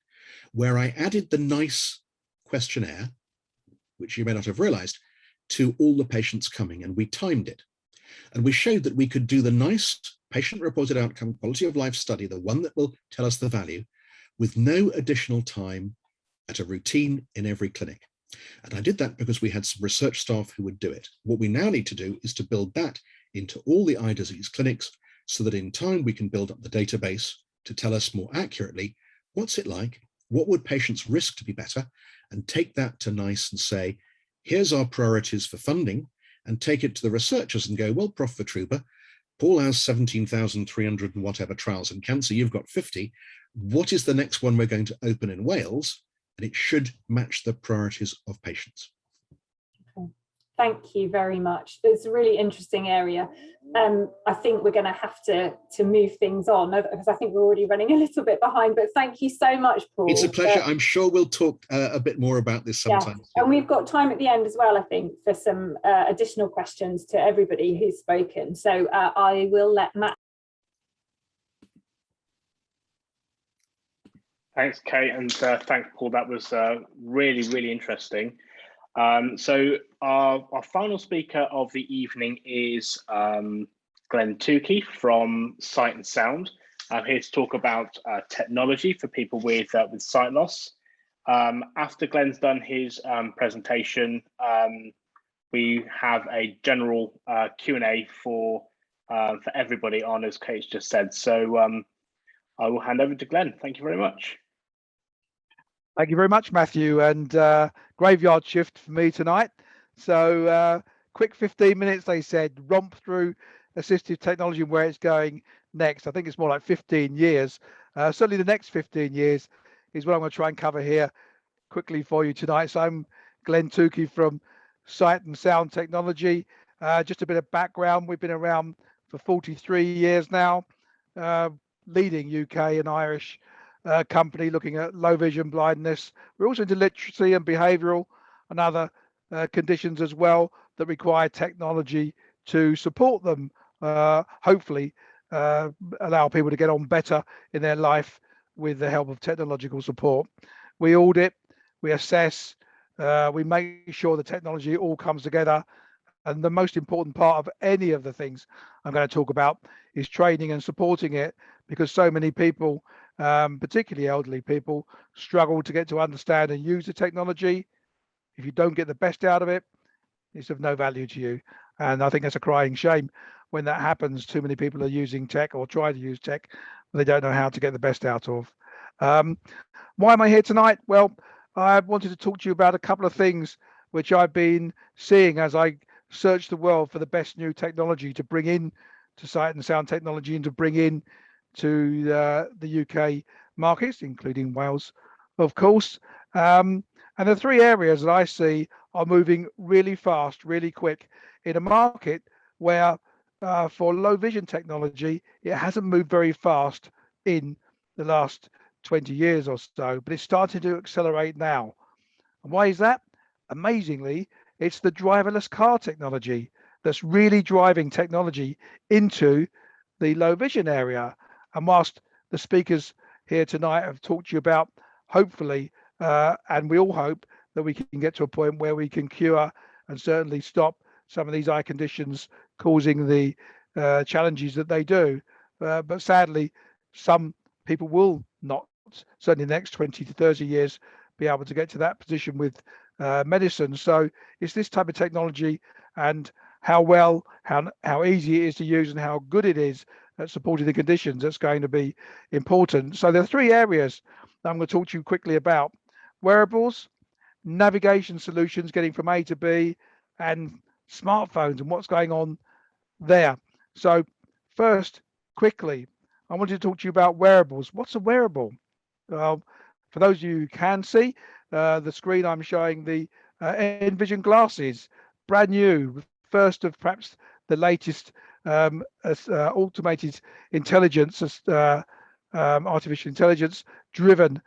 where I added the NICE questionnaire, which you may not have realized, to all the patients coming, and we timed it. And we showed that we could do the NICE patient-reported outcome quality of life study, the one that will tell us the value, with no additional time at a routine in every clinic. And I did that because we had some research staff who would do it. What we now need to do is to build that into all the eye disease clinics so that in time we can build up the database to tell us more accurately, what's it like? What would patients risk to be better? And take that to NICE and say, here's our priorities for funding, and take it to the researchers and go, well, Prof. Votruba, Paul has 17,300 and whatever trials in cancer, you've got 50. What is the next one we're going to open in Wales? And it should match the priorities of patients. Okay. Thank you very much. It's a really interesting area. I think we're going to have to move things on because I think we're already running a little bit behind, but thank you so much, Paul. It's a pleasure. I'm sure we'll talk a bit more about this sometime. Yes. And we've got time at the end as well, I think, for some additional questions to everybody who's spoken. So I will let Matt. Thanks, Kate, and thanks, Paul. That was really, really interesting. So our final speaker of the evening is Glenn Tukey from Sight and Sound. I'm here to talk about technology for people with sight loss. After Glenn's done his presentation, we have a general Q&A for everybody on, as Kate's just said. So I will hand over to Glenn. Thank you very much. Thank you very much, Matthew, and graveyard shift for me tonight. So quick 15 minutes, they said, romp through assistive technology and where it's going next. I think it's more like 15 years. Certainly the next 15 years is what I'm going to try and cover here quickly for you tonight. So I'm Glenn Tukey from Sight and Sound Technology. Just a bit of background. We've been around for 43 years now, leading UK and Irish company looking at low vision blindness. We're also into literacy and behavioural and other conditions as well that require technology to support them, hopefully allow people to get on better in their life with the help of technological support. We audit, we assess, we make sure the technology all comes together. And the most important part of any of the things I'm going to talk about is training and supporting it, because so many people, particularly elderly people, struggle to get to understand and use the technology. If you don't get the best out of it, it's of no value to you. And I think that's a crying shame when that happens. Too many people are using tech or try to use tech, but they don't know how to get the best out of. Why am I here tonight? Well, I wanted to talk to you about a couple of things which I've been seeing as I search the world for the best new technology to bring in to Sight and Sound Technology and to bring in to the UK markets, including Wales, of course. And the three areas that I see are moving really fast, really quick in a market where for low vision technology, it hasn't moved very fast in the last 20 years or so, but it's starting to accelerate now. And why is that? Amazingly, it's the driverless car technology that's really driving technology into the low vision area. And whilst the speakers here tonight have talked to you about, hopefully, and we all hope that we can get to a point where we can cure and certainly stop some of these eye conditions causing the challenges that they do. But sadly, some people will not, certainly in the next 20 to 30 years, be able to get to that position with medicine. So it's this type of technology and how easy it is to use and how good it is at supporting the conditions that's going to be important. So there are three areas that I'm going to talk to you quickly about: wearables, navigation solutions, getting from A to B, and smartphones and what's going on there. So first, quickly, I wanted to talk to you about wearables. What's a wearable? For those of you who can see the screen, I'm showing the Envision glasses, brand new, first of perhaps the latest automated intelligence, artificial intelligence driven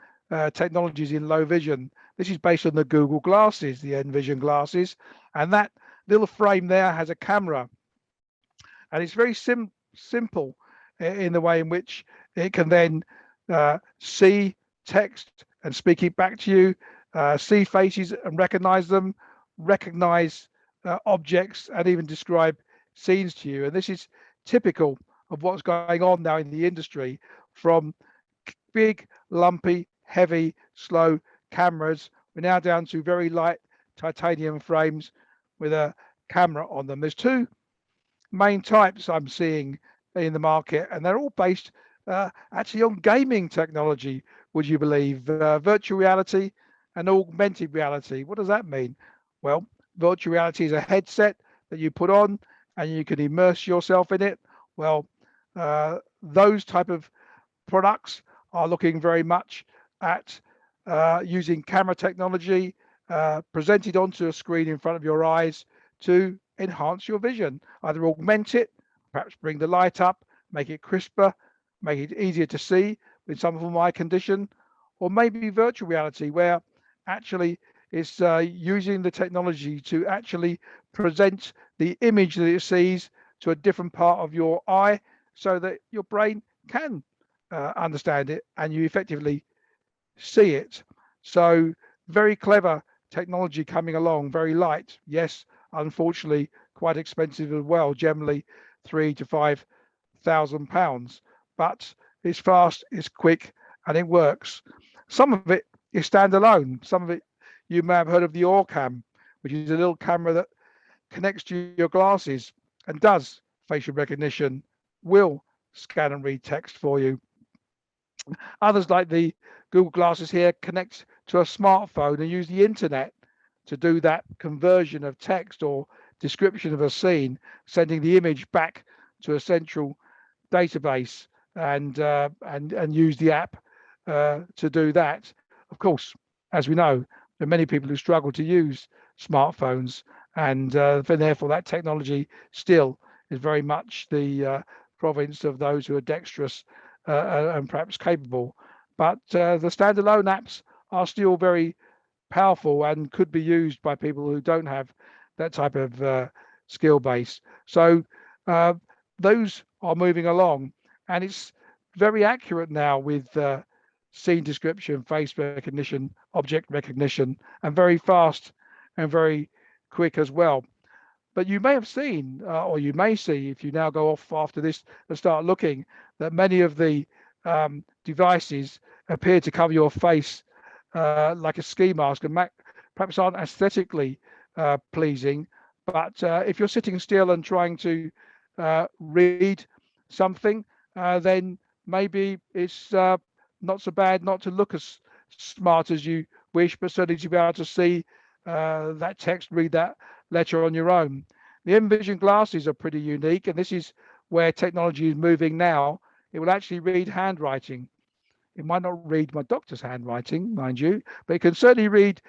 technologies in low vision. This is based on the Google glasses, the Envision glasses, and that little frame there has a camera, and it's very simple in the way in which it can then see text and speak it back to you, see faces and recognize them, recognize objects, and even describe scenes to you. And this is typical of what's going on now in the industry, from big, lumpy, heavy, slow cameras. We're now down to very light titanium frames with a camera on them. There's two main types I'm seeing in the market, and they're all based actually on gaming technology, would you believe? Virtual reality and augmented reality. What does that mean? Well, virtual reality is a headset that you put on and you can immerse yourself in it. Well, those type of products are looking very much at using camera technology presented onto a screen in front of your eyes to enhance your vision, either augment it, perhaps bring the light up, make it crisper, make it easier to see with some of my condition, or maybe virtual reality, where actually it's using the technology to actually present the image that it sees to a different part of your eye so that your brain can understand it and you effectively see it. So very clever technology coming along, very light. Yes, unfortunately, quite expensive as well, generally £3,000 to £5,000, but it's fast, it's quick, and it works. Some of it is standalone. Some of it, you may have heard of the Orcam, which is a little camera that connects to your glasses and does facial recognition, will scan and read text for you. Others, like the Google glasses here, connect to a smartphone and use the internet to do that conversion of text or description of a scene, sending the image back to a central database and use the app to do that. Of course, as we know, there are many people who struggle to use smartphones, and therefore that technology still is very much the province of those who are dexterous and perhaps capable. But the standalone apps are still very powerful and could be used by people who don't have that type of skill base. So those are moving along, and it's very accurate now with scene description, face recognition, object recognition, and very fast and very quick as well. But you may have seen, or you may see if you now go off after this and start looking, that many of the devices appear to cover your face like a ski mask, and perhaps aren't aesthetically pleasing. But if you're sitting still and trying to read something, then maybe it's not so bad not to look as smart as you wish, but certainly to be able to see that text, read that letter on your own. The Envision glasses are pretty unique, and this is where technology is moving now. It will actually read handwriting. It might not read my doctor's handwriting, mind you, but it can certainly read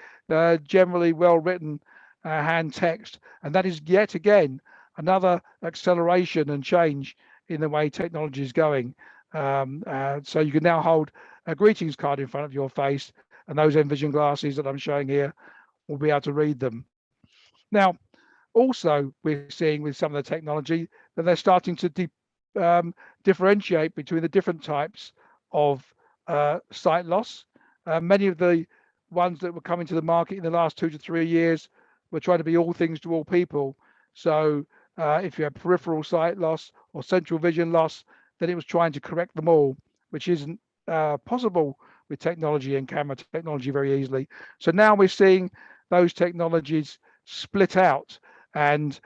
generally well-written hand text. And that is yet again another acceleration and change in the way technology is going. So you can now hold a greetings card in front of your face, and those Envision glasses that I'm showing here will be able to read them. Now, also, we're seeing with some of the technology that they're starting to differentiate between the different types of sight loss. Many of the ones that were coming to the market in the last 2 to 3 years were trying to be all things to all people. So if you have peripheral sight loss or central vision loss, then it was trying to correct them all, which isn't possible with technology and camera technology very easily. So now we're seeing those technologies split out, and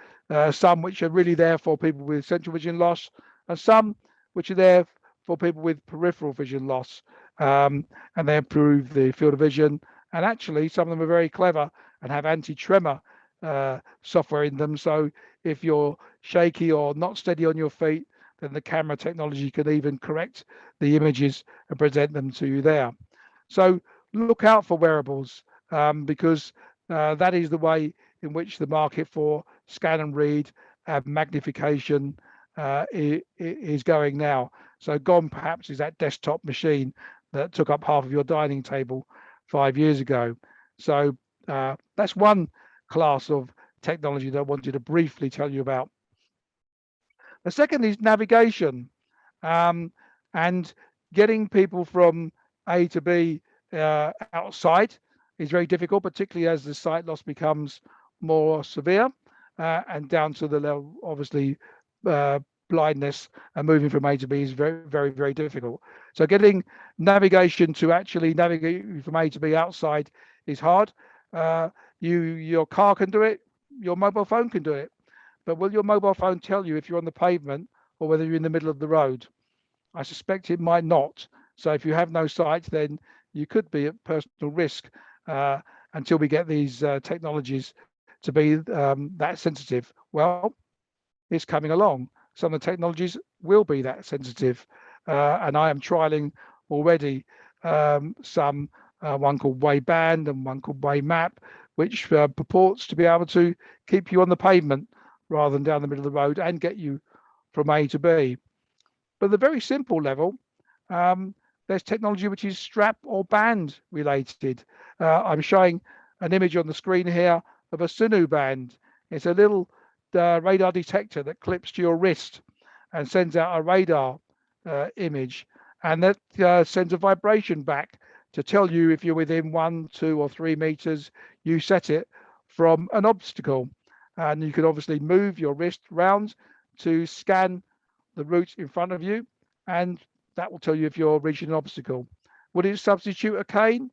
some which are really there for people with central vision loss, and some which are there for people with peripheral vision loss, and they improve the field of vision. And actually, some of them are very clever and have anti-tremor software in them. So if you're shaky or not steady on your feet, then the camera technology can even correct the images and present them to you there. So look out for wearables, because that is the way in which the market for scan and read and magnification is going now. So gone perhaps is that desktop machine that took up half of your dining table 5 years ago. So that's one class of technology that I wanted to briefly tell you about. The second is navigation, and getting people from A to B outside is very difficult, particularly as the sight loss becomes more severe, and down to the level, obviously, blindness, and moving from A to B is very, very, very difficult. So getting navigation to actually navigate from A to B outside is hard. Your car can do it, your mobile phone can do it, but will your mobile phone tell you if you're on the pavement or whether you're in the middle of the road? I suspect it might not. So if you have no sight, then you could be at personal risk until we get these technologies to be that sensitive. Well, it's coming along. Some of the technologies will be that sensitive, and I am trialing already some one called Wayband and one called Waymap, which purports to be able to keep you on the pavement rather than down the middle of the road and get you from A to B. But at the very simple level, there's technology which is strap or band related. I'm showing an image on the screen here of a Sinu band. It's a little radar detector that clips to your wrist and sends out a radar image, and that sends a vibration back to tell you if you're within 1, 2, or 3 meters. You set it from an obstacle, and you can obviously move your wrist round to scan the route in front of you, and that will tell you if you're reaching an obstacle. Would it substitute a cane?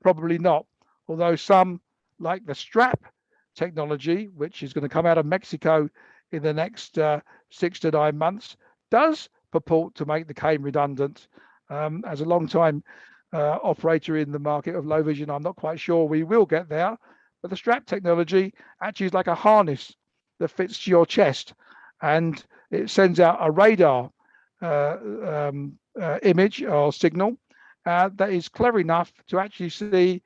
Probably not. Although some, like the strap technology, which is going to come out of Mexico in the next 6 to 9 months, does purport to make the cane redundant. As a long time operator in the market of low vision, I'm not quite sure we will get there, but the strap technology actually is like a harness that fits to your chest, and it sends out a radar image or signal that is clever enough to actually see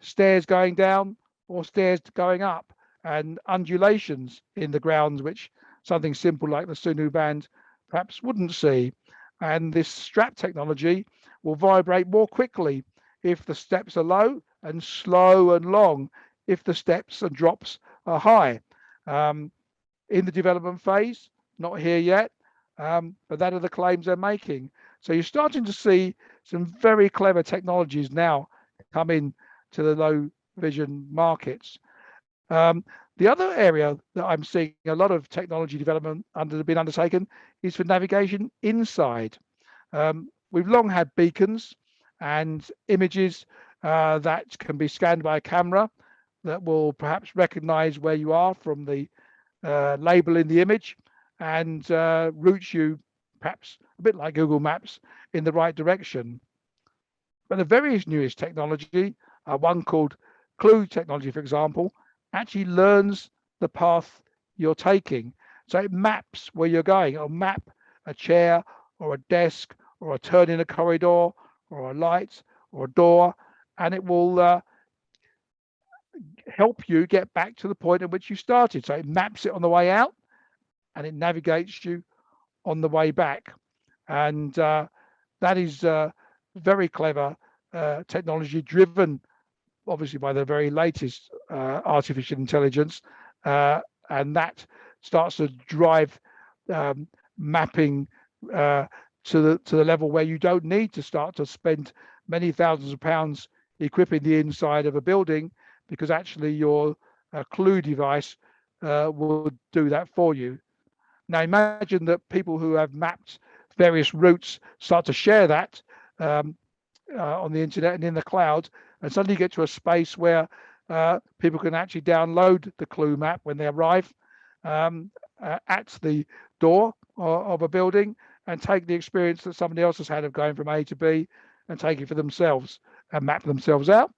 stairs going down or stairs going up, and undulations in the ground, which something simple like the Sinu band perhaps wouldn't see. And this strap technology will vibrate more quickly if the steps are low, and slow and long if the steps and drops are high. In the development phase, not here yet, but that are the claims they're making. So you're starting to see some very clever technologies now come in to the low vision markets. The other area that I'm seeing a lot of technology development being undertaken is for navigation inside. We've long had beacons and images that can be scanned by a camera that will perhaps recognize where you are from the label in the image, and route you, perhaps a bit like Google Maps, in the right direction. But the very newest technology, one called Clue technology, for example, actually learns the path you're taking. So it maps where you're going. It'll map a chair or a desk or a turn in a corridor or a light or a door, and it will help you get back to the point at which you started. So it maps it on the way out, and it navigates you on the way back. And that is very clever technology, driven obviously by the very latest artificial intelligence, and that starts to drive mapping to the level where you don't need to start to spend many thousands of pounds equipping the inside of a building, because actually your Clue device will do that for you. Now imagine that people who have mapped various routes start to share that on the internet and in the cloud, and suddenly you get to a space where people can actually download the Clue map when they arrive at the door of a building, and take the experience that somebody else has had of going from A to B and take it for themselves, and map themselves out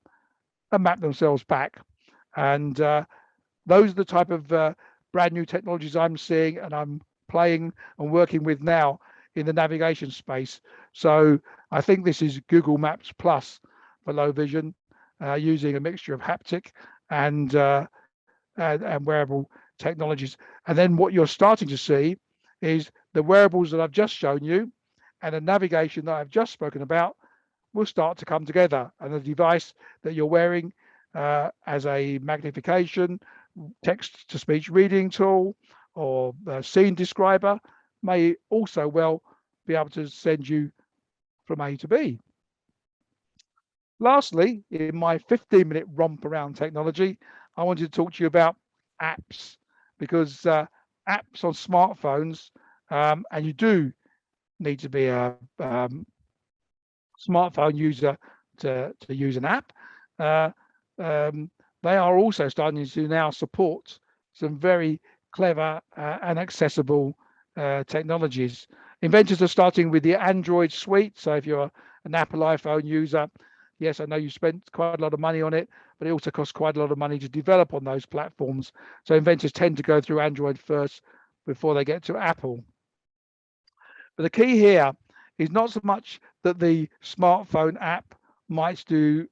and map themselves back. And those are the type of brand new technologies I'm seeing and I'm playing and working with now in the navigation space. So I think this is Google Maps Plus for low vision, using a mixture of haptic and wearable technologies. And then what you're starting to see is the wearables that I've just shown you and the navigation that I've just spoken about will start to come together. And the device that you're wearing as a magnification, text-to-speech reading tool, or scene describer may also well be able to send you from A to B. Lastly, in my 15-minute romp around technology, I wanted to talk to you about apps, because apps on smartphones, and you do need to be a smartphone user to use an app. They are also starting to now support some very clever and accessible technologies. Inventors are starting with the Android suite. So if you're an Apple iPhone user, yes, I know you spent quite a lot of money on it, but it also costs quite a lot of money to develop on those platforms. So inventors tend to go through Android first before they get to Apple. But the key here is not so much that the smartphone app might do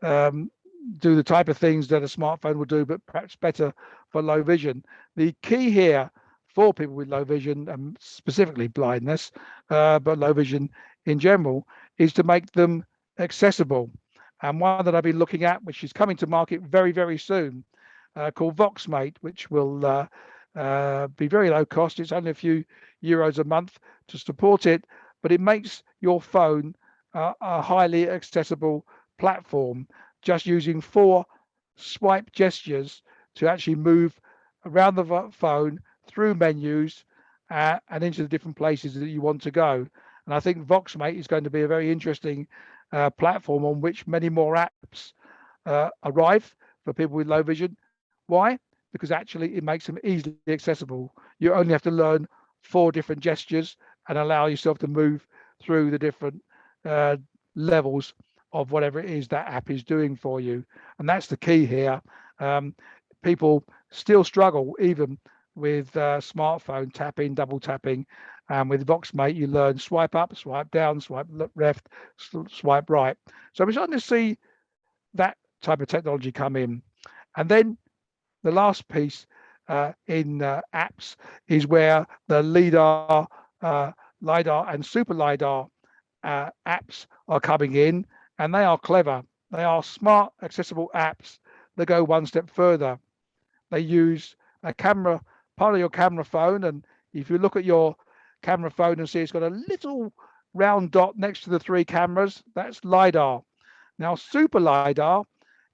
the type of things that a smartphone will do, but perhaps better for low vision. The key here for people with low vision, and specifically blindness, but low vision in general, is to make them accessible. And one that I've been looking at, which is coming to market very, very soon, called VoxMate, which will be very low cost. It's only a few euros a month to support it, but it makes your phone a highly accessible platform, just using 4 swipe gestures to actually move around the phone through menus and into the different places that you want to go. And I think VoxMate is going to be a very interesting platform on which many more apps arrive for people with low vision. Why? Because actually it makes them easily accessible. You only have to learn 4 different gestures and allow yourself to move through the different levels of whatever it is that app is doing for you. And that's the key here. People still struggle even with smartphone tapping, double tapping. And with VoxMate, you learn swipe up, swipe down, swipe left, swipe right. So we're starting to see that type of technology come in. And then the last piece in apps is where the LiDAR, and super LiDAR apps are coming in, and they are clever. They are smart, accessible apps that go one step further. They use a camera, part of your camera phone, and if you look at your camera phone and see it's got a little round dot next to the 3 cameras, that's LiDAR. Now, super LiDAR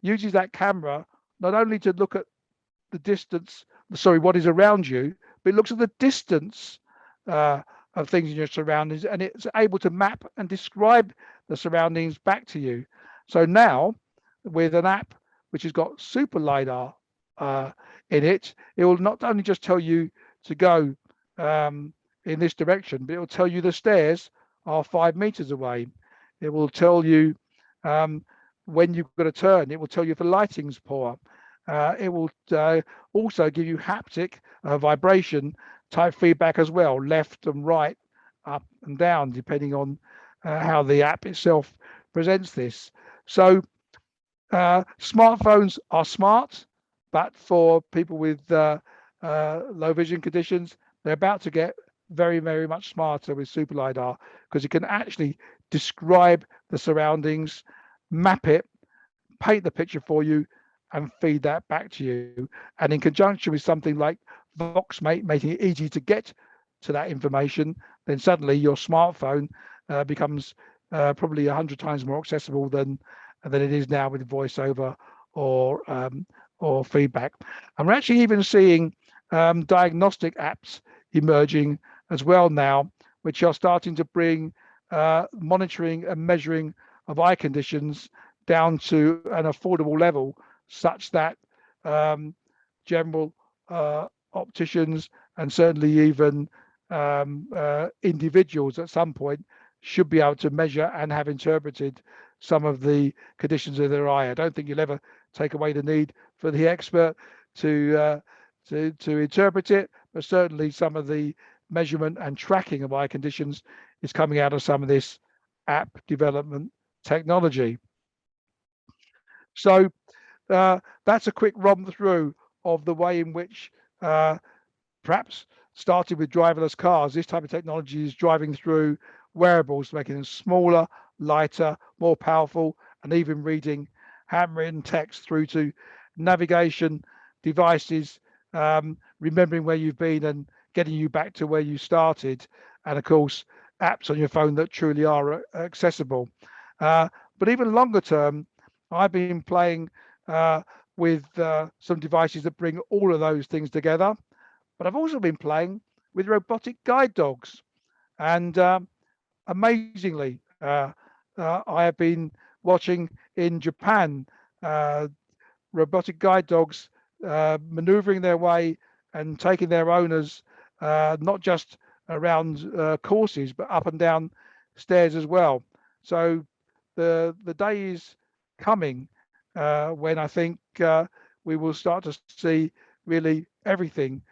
uses that camera not only to look at the distance, what is around you, but it looks at the distance of things in your surroundings, and it's able to map and describe the surroundings back to you. So now, with an app which has got super LiDAR in it, it will not only just tell you to go in this direction, but it will tell you the stairs are 5 meters away. It will tell you when you've got to turn. It will tell you if the lighting's poor. It will also give you haptic vibration type feedback as well, left and right, up and down, depending on how the app itself presents this. So smartphones are smart, but for people with low vision conditions, they're about to get very, very much smarter with super LiDAR, because it can actually describe the surroundings, map it, paint the picture for you, and feed that back to you. And in conjunction with something like VoxMate, making it easy to get to that information, then suddenly your smartphone becomes probably 100 times more accessible than it is now with voiceover or feedback. And we're actually even seeing diagnostic apps emerging as well now, which are starting to bring monitoring and measuring of eye conditions down to an affordable level, such that general opticians and certainly even individuals at some point should be able to measure and have interpreted some of the conditions of their eye. I don't think you'll ever take away the need for the expert to interpret it, but certainly some of the measurement and tracking of eye conditions is coming out of some of this app development technology. So that's a quick romp through of the way in which perhaps started with driverless cars. This type of technology is driving through wearables, making them smaller, lighter, more powerful, and even reading handwritten text through to navigation devices, remembering where you've been and getting you back to where you started, and of course apps on your phone that truly are accessible. But even longer term, I've been playing with some devices that bring all of those things together, but I've also been playing with robotic guide dogs, and amazingly I have been watching in Japan robotic guide dogs maneuvering their way and taking their owners not just around courses but up and down stairs as well. So the day is coming when I think we will start to see really everything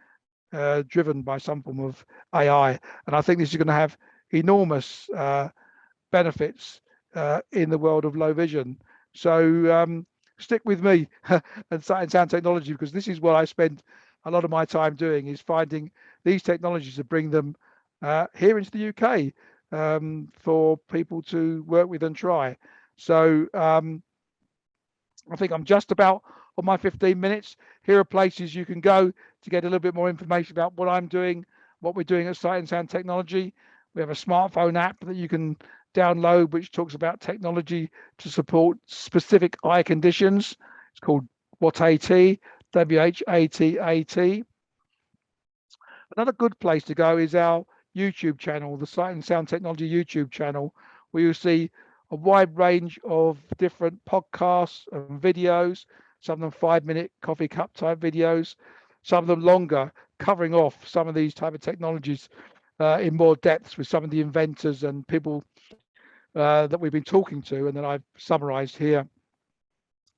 driven by some form of AI, and I think this is going to have enormous benefits in the world of low vision. So stick with me and Sight and Sound Technology, because this is what I spend a lot of my time doing, is finding these technologies to bring them here into the UK for people to work with and try. So I think I'm just about on my 15 minutes. Here are places you can go to get a little bit more information about what I'm doing, what we're doing at Sight and Sound Technology. We have a smartphone app that you can download, which talks about technology to support specific eye conditions. It's called WHAT, WHATAT. Another good place to go is our YouTube channel, the Sight and Sound Technology YouTube channel, where you'll see a wide range of different podcasts and videos, some of them 5-minute coffee cup type videos, some of them longer, covering off some of these type of technologies in more depth with some of the inventors and people that we've been talking to, and that I've summarized here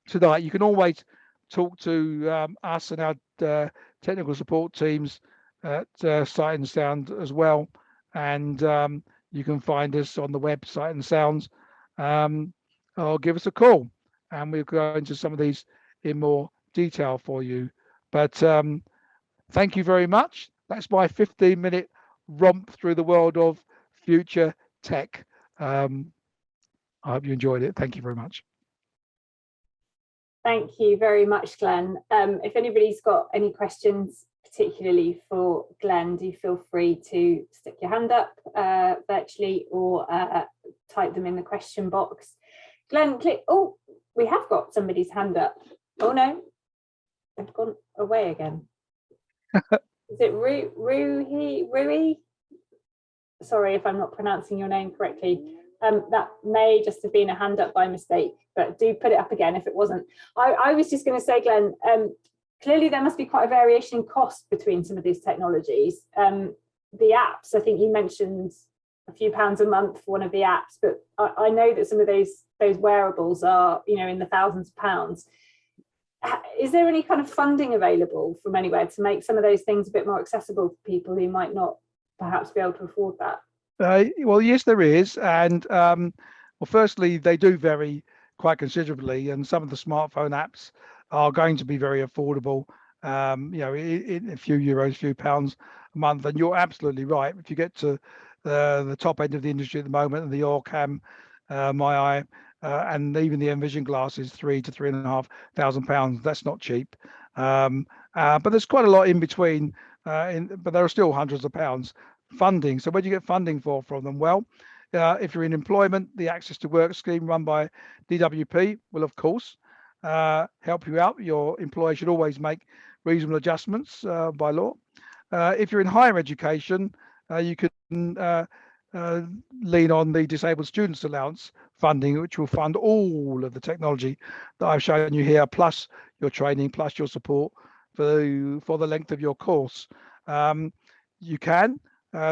tonight. You can always talk to us and our technical support teams at Sight and Sound as well, and you can find us on the website and Sounds, or give us a call and we'll go into some of these in more detail for you. But thank you very much. That's my 15-minute romp through the world of future tech. I hope you enjoyed it. Thank you very much. Thank you very much, Glenn. If anybody's got any questions, particularly for Glenn, do feel free to stick your hand up virtually or type them in the question box. Glenn, click. Oh, we have got somebody's hand up. Oh no, they've gone away again. Is it Rui? Sorry if I'm not pronouncing your name correctly. That may just have been a hand up by mistake, but do put it up again if it wasn't. I was just going to say, Glenn, clearly there must be quite a variation in cost between some of these technologies. The apps, I think you mentioned a few pounds a month for one of the apps, but I know that some of those wearables are, in the thousands of pounds. Is there any kind of funding available from anywhere to make some of those things a bit more accessible to people who might not perhaps be able to afford that? Well, yes, there is. And well, firstly, they do vary quite considerably. And some of the smartphone apps are going to be very affordable, in a few euros, a few pounds a month. And you're absolutely right. If you get to the top end of the industry at the moment, and the Orcam, My Eye, and even the Envision glasses, £3,000 to £3,500. That's not cheap. But there's quite a lot in between, but there are still hundreds of pounds. Funding. So where do you get funding from them? Well, if you're in employment, the Access to Work scheme run by DWP will, of course, help you out. Your employer should always make reasonable adjustments by law. If you're in higher education, you can lean on the Disabled Students Allowance funding, which will fund all of the technology that I've shown you here, plus your training, plus your support for the length of your course. You can,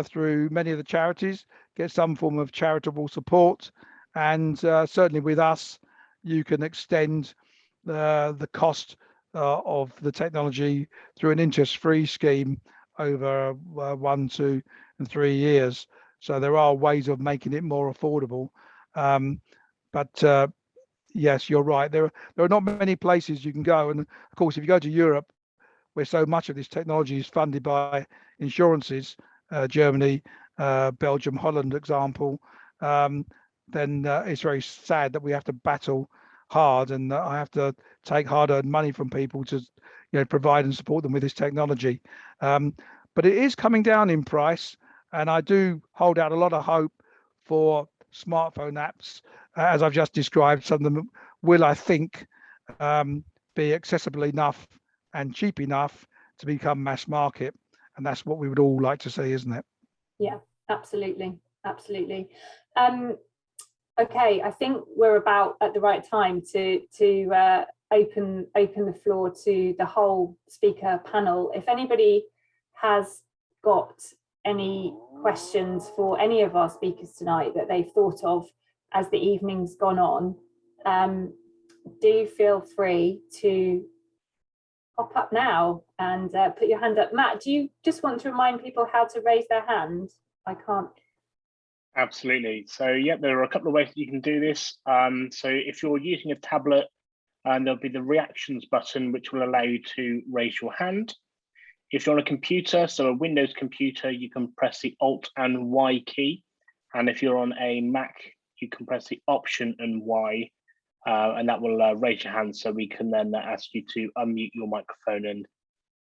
through many of the charities, get some form of charitable support, and certainly with us, you can extend the cost of the technology through an interest-free scheme over 1, 2, and 3 years. So there are ways of making it more affordable. But yes, you're right. There are not many places you can go. And of course, if you go to Europe, where so much of this technology is funded by insurances, Germany, Belgium, Holland, example, then it's very sad that we have to battle hard, and I have to take hard-earned money from people to, provide and support them with this technology. But it is coming down in price, and I do hold out a lot of hope for smartphone apps, as I've just described. Some of them will, I think, be accessible enough and cheap enough to become mass market, and that's what we would all like to see, isn't it? Yeah, absolutely. Okay, I think we're about at the right time to open the floor to the whole speaker panel. If anybody has got any questions for any of our speakers tonight that they've thought of as the evening's gone on, do feel free to pop up now and put your hand up. Matt, do you just want to remind people how to raise their hand? I can't. Absolutely. So yeah, there are a couple of ways that you can do this. So if you're using a tablet, there'll be the reactions button, which will allow you to raise your hand. If you're on a computer, so a Windows computer, you can press the Alt and Y key. And if you're on a Mac, you can press the Option and Y, and that will raise your hand, so we can then ask you to unmute your microphone and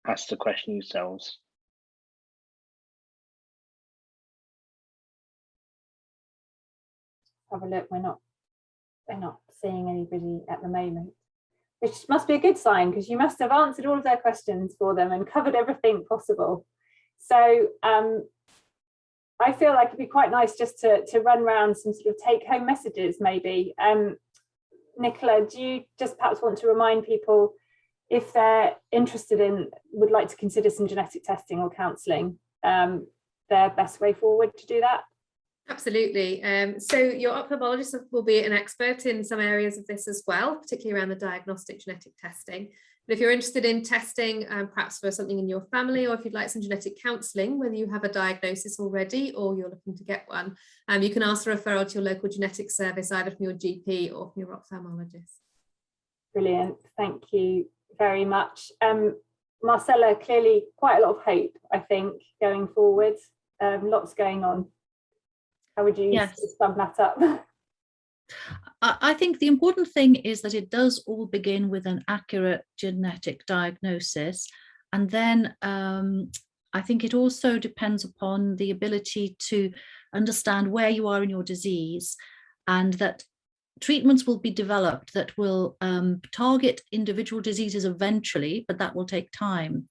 ask the question yourselves. Have a look. We're not seeing anybody at the moment, which must be a good sign, because you must have answered all of their questions for them and covered everything possible. So I feel like it'd be quite nice just to run around some sort of take-home messages, maybe. Nicola, do you just perhaps want to remind people, if they're interested in, would like to consider some genetic testing or counselling, their best way forward to do that? Absolutely. So your ophthalmologist will be an expert in some areas of this as well, particularly around the diagnostic genetic testing. But if you're interested in testing, perhaps for something in your family, or if you'd like some genetic counselling, whether you have a diagnosis already or you're looking to get one, you can ask for a referral to your local genetic service, either from your GP or from your ophthalmologist. Brilliant. Thank you very much. Marcela, clearly quite a lot of hope, I think, going forward. Lots going on. How would you sum that up? I think the important thing is that it does all begin with an accurate genetic diagnosis. And then I think it also depends upon the ability to understand where you are in your disease, and that treatments will be developed that will target individual diseases eventually, but that will take time.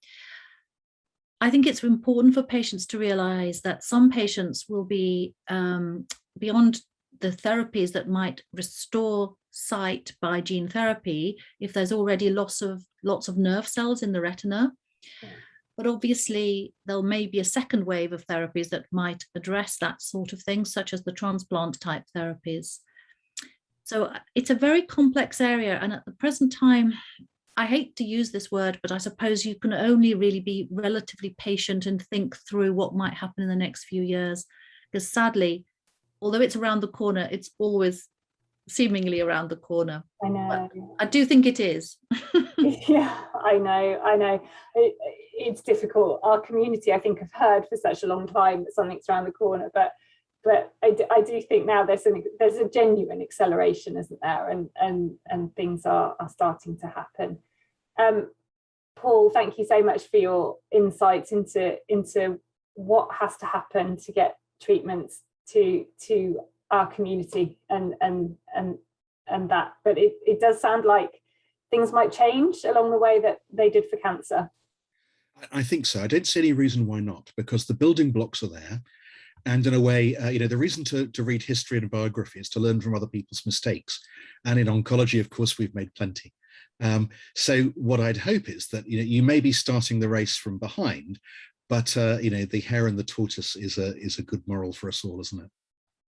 I think it's important for patients to realize that some patients will be beyond the therapies that might restore sight by gene therapy if there's already lots of nerve cells in the retina. But obviously, there may be a second wave of therapies that might address that sort of thing, such as the transplant type therapies. So it's a very complex area. And at the present time, I hate to use this word, but I suppose you can only really be relatively patient and think through what might happen in the next few years. Because sadly, although it's around the corner, it's always seemingly around the corner. I know. But I do think it is. Yeah, I know. It's difficult. Our community, I think, have heard for such a long time that something's around the corner, but I do think now there's a genuine acceleration, isn't there? And things are starting to happen. Paul, thank you so much for your insights into what has to happen to get treatments to our community and that. But it does sound like things might change along the way that they did for cancer. I think so. I don't see any reason why not, because the building blocks are there. And in a way, the reason to read history and biography is to learn from other people's mistakes. And in oncology, of course, we've made plenty. So what I'd hope is that you may be starting the race from behind, but the hare and the tortoise is a good moral for us all, isn't it?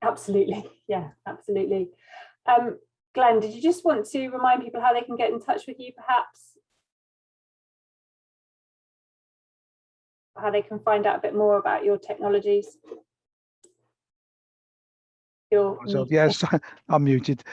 Absolutely, yeah, absolutely. Glenn, did you just want to remind people how they can get in touch with you, perhaps? how they can find out a bit more about your technologies? Yes, I'm muted.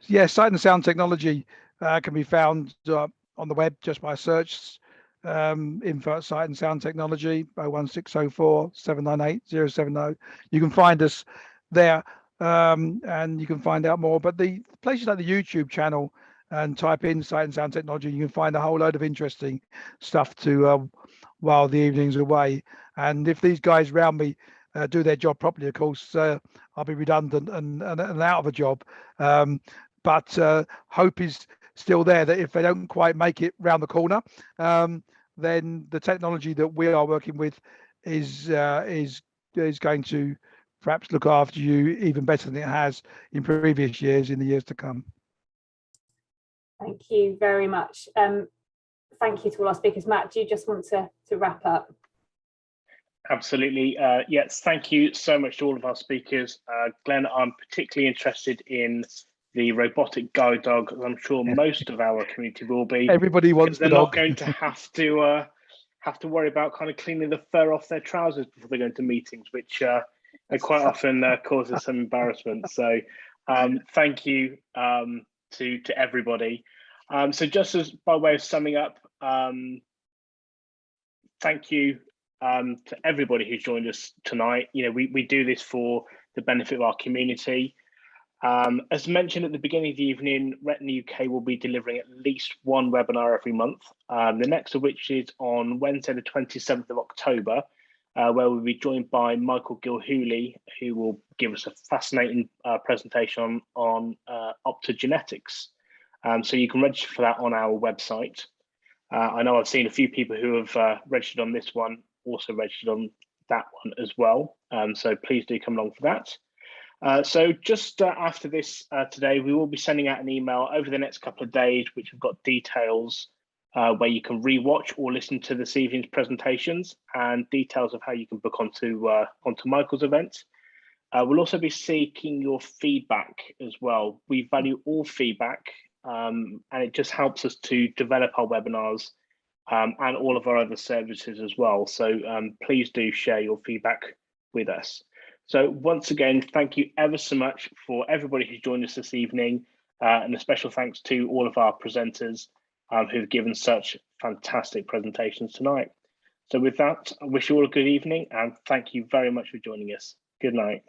Yes, Sight and Sound technology can be found on the web just by search info at Sight and Sound Technology 01604 798 070. You can find us there, and you can find out more. But the places like the YouTube channel, and type in Sight and Sound Technology, you can find a whole load of interesting stuff to while the evening's away. And if these guys around me do their job properly, of course, I'll be redundant and out of a job. But hope is still there that if they don't quite make it round the corner, then the technology that we are working with is going to perhaps look after you even better than it has in previous years in the years to come. Thank you very much. Thank you to all our speakers. Matt, do you just want to wrap up? Absolutely. Yes, thank you so much to all of our speakers. Glenn, I'm particularly interested in the robotic guide dog, as I'm sure most of our community will be. Everybody wants the dog. They're not going to have to worry about kind of cleaning the fur off their trousers before they go into meetings, which quite often causes some embarrassment. So thank you to everybody. So just as by way of summing up, thank you to everybody who's joined us tonight. You know, we do this for the benefit of our community. As mentioned at the beginning of the evening, Retina UK will be delivering at least one webinar every month, the next of which is on Wednesday, the 27th of October, where we'll be joined by Michael Gilhooly, who will give us a fascinating presentation on optogenetics. So you can register for that on our website. I know I've seen a few people who have registered on this one, also registered on that one as well. So please do come along for that. So just after this today, we will be sending out an email over the next couple of days, which have got details where you can rewatch or listen to this evening's presentations and details of how you can book onto Michael's event. We'll also be seeking your feedback as well. We value all feedback, and it just helps us to develop our webinars and all of our other services as well. So please do share your feedback with us. So once again, thank you ever so much for everybody who's joined us this evening, and a special thanks to all of our presenters who've given such fantastic presentations tonight. So with that, I wish you all a good evening and thank you very much for joining us. Good night.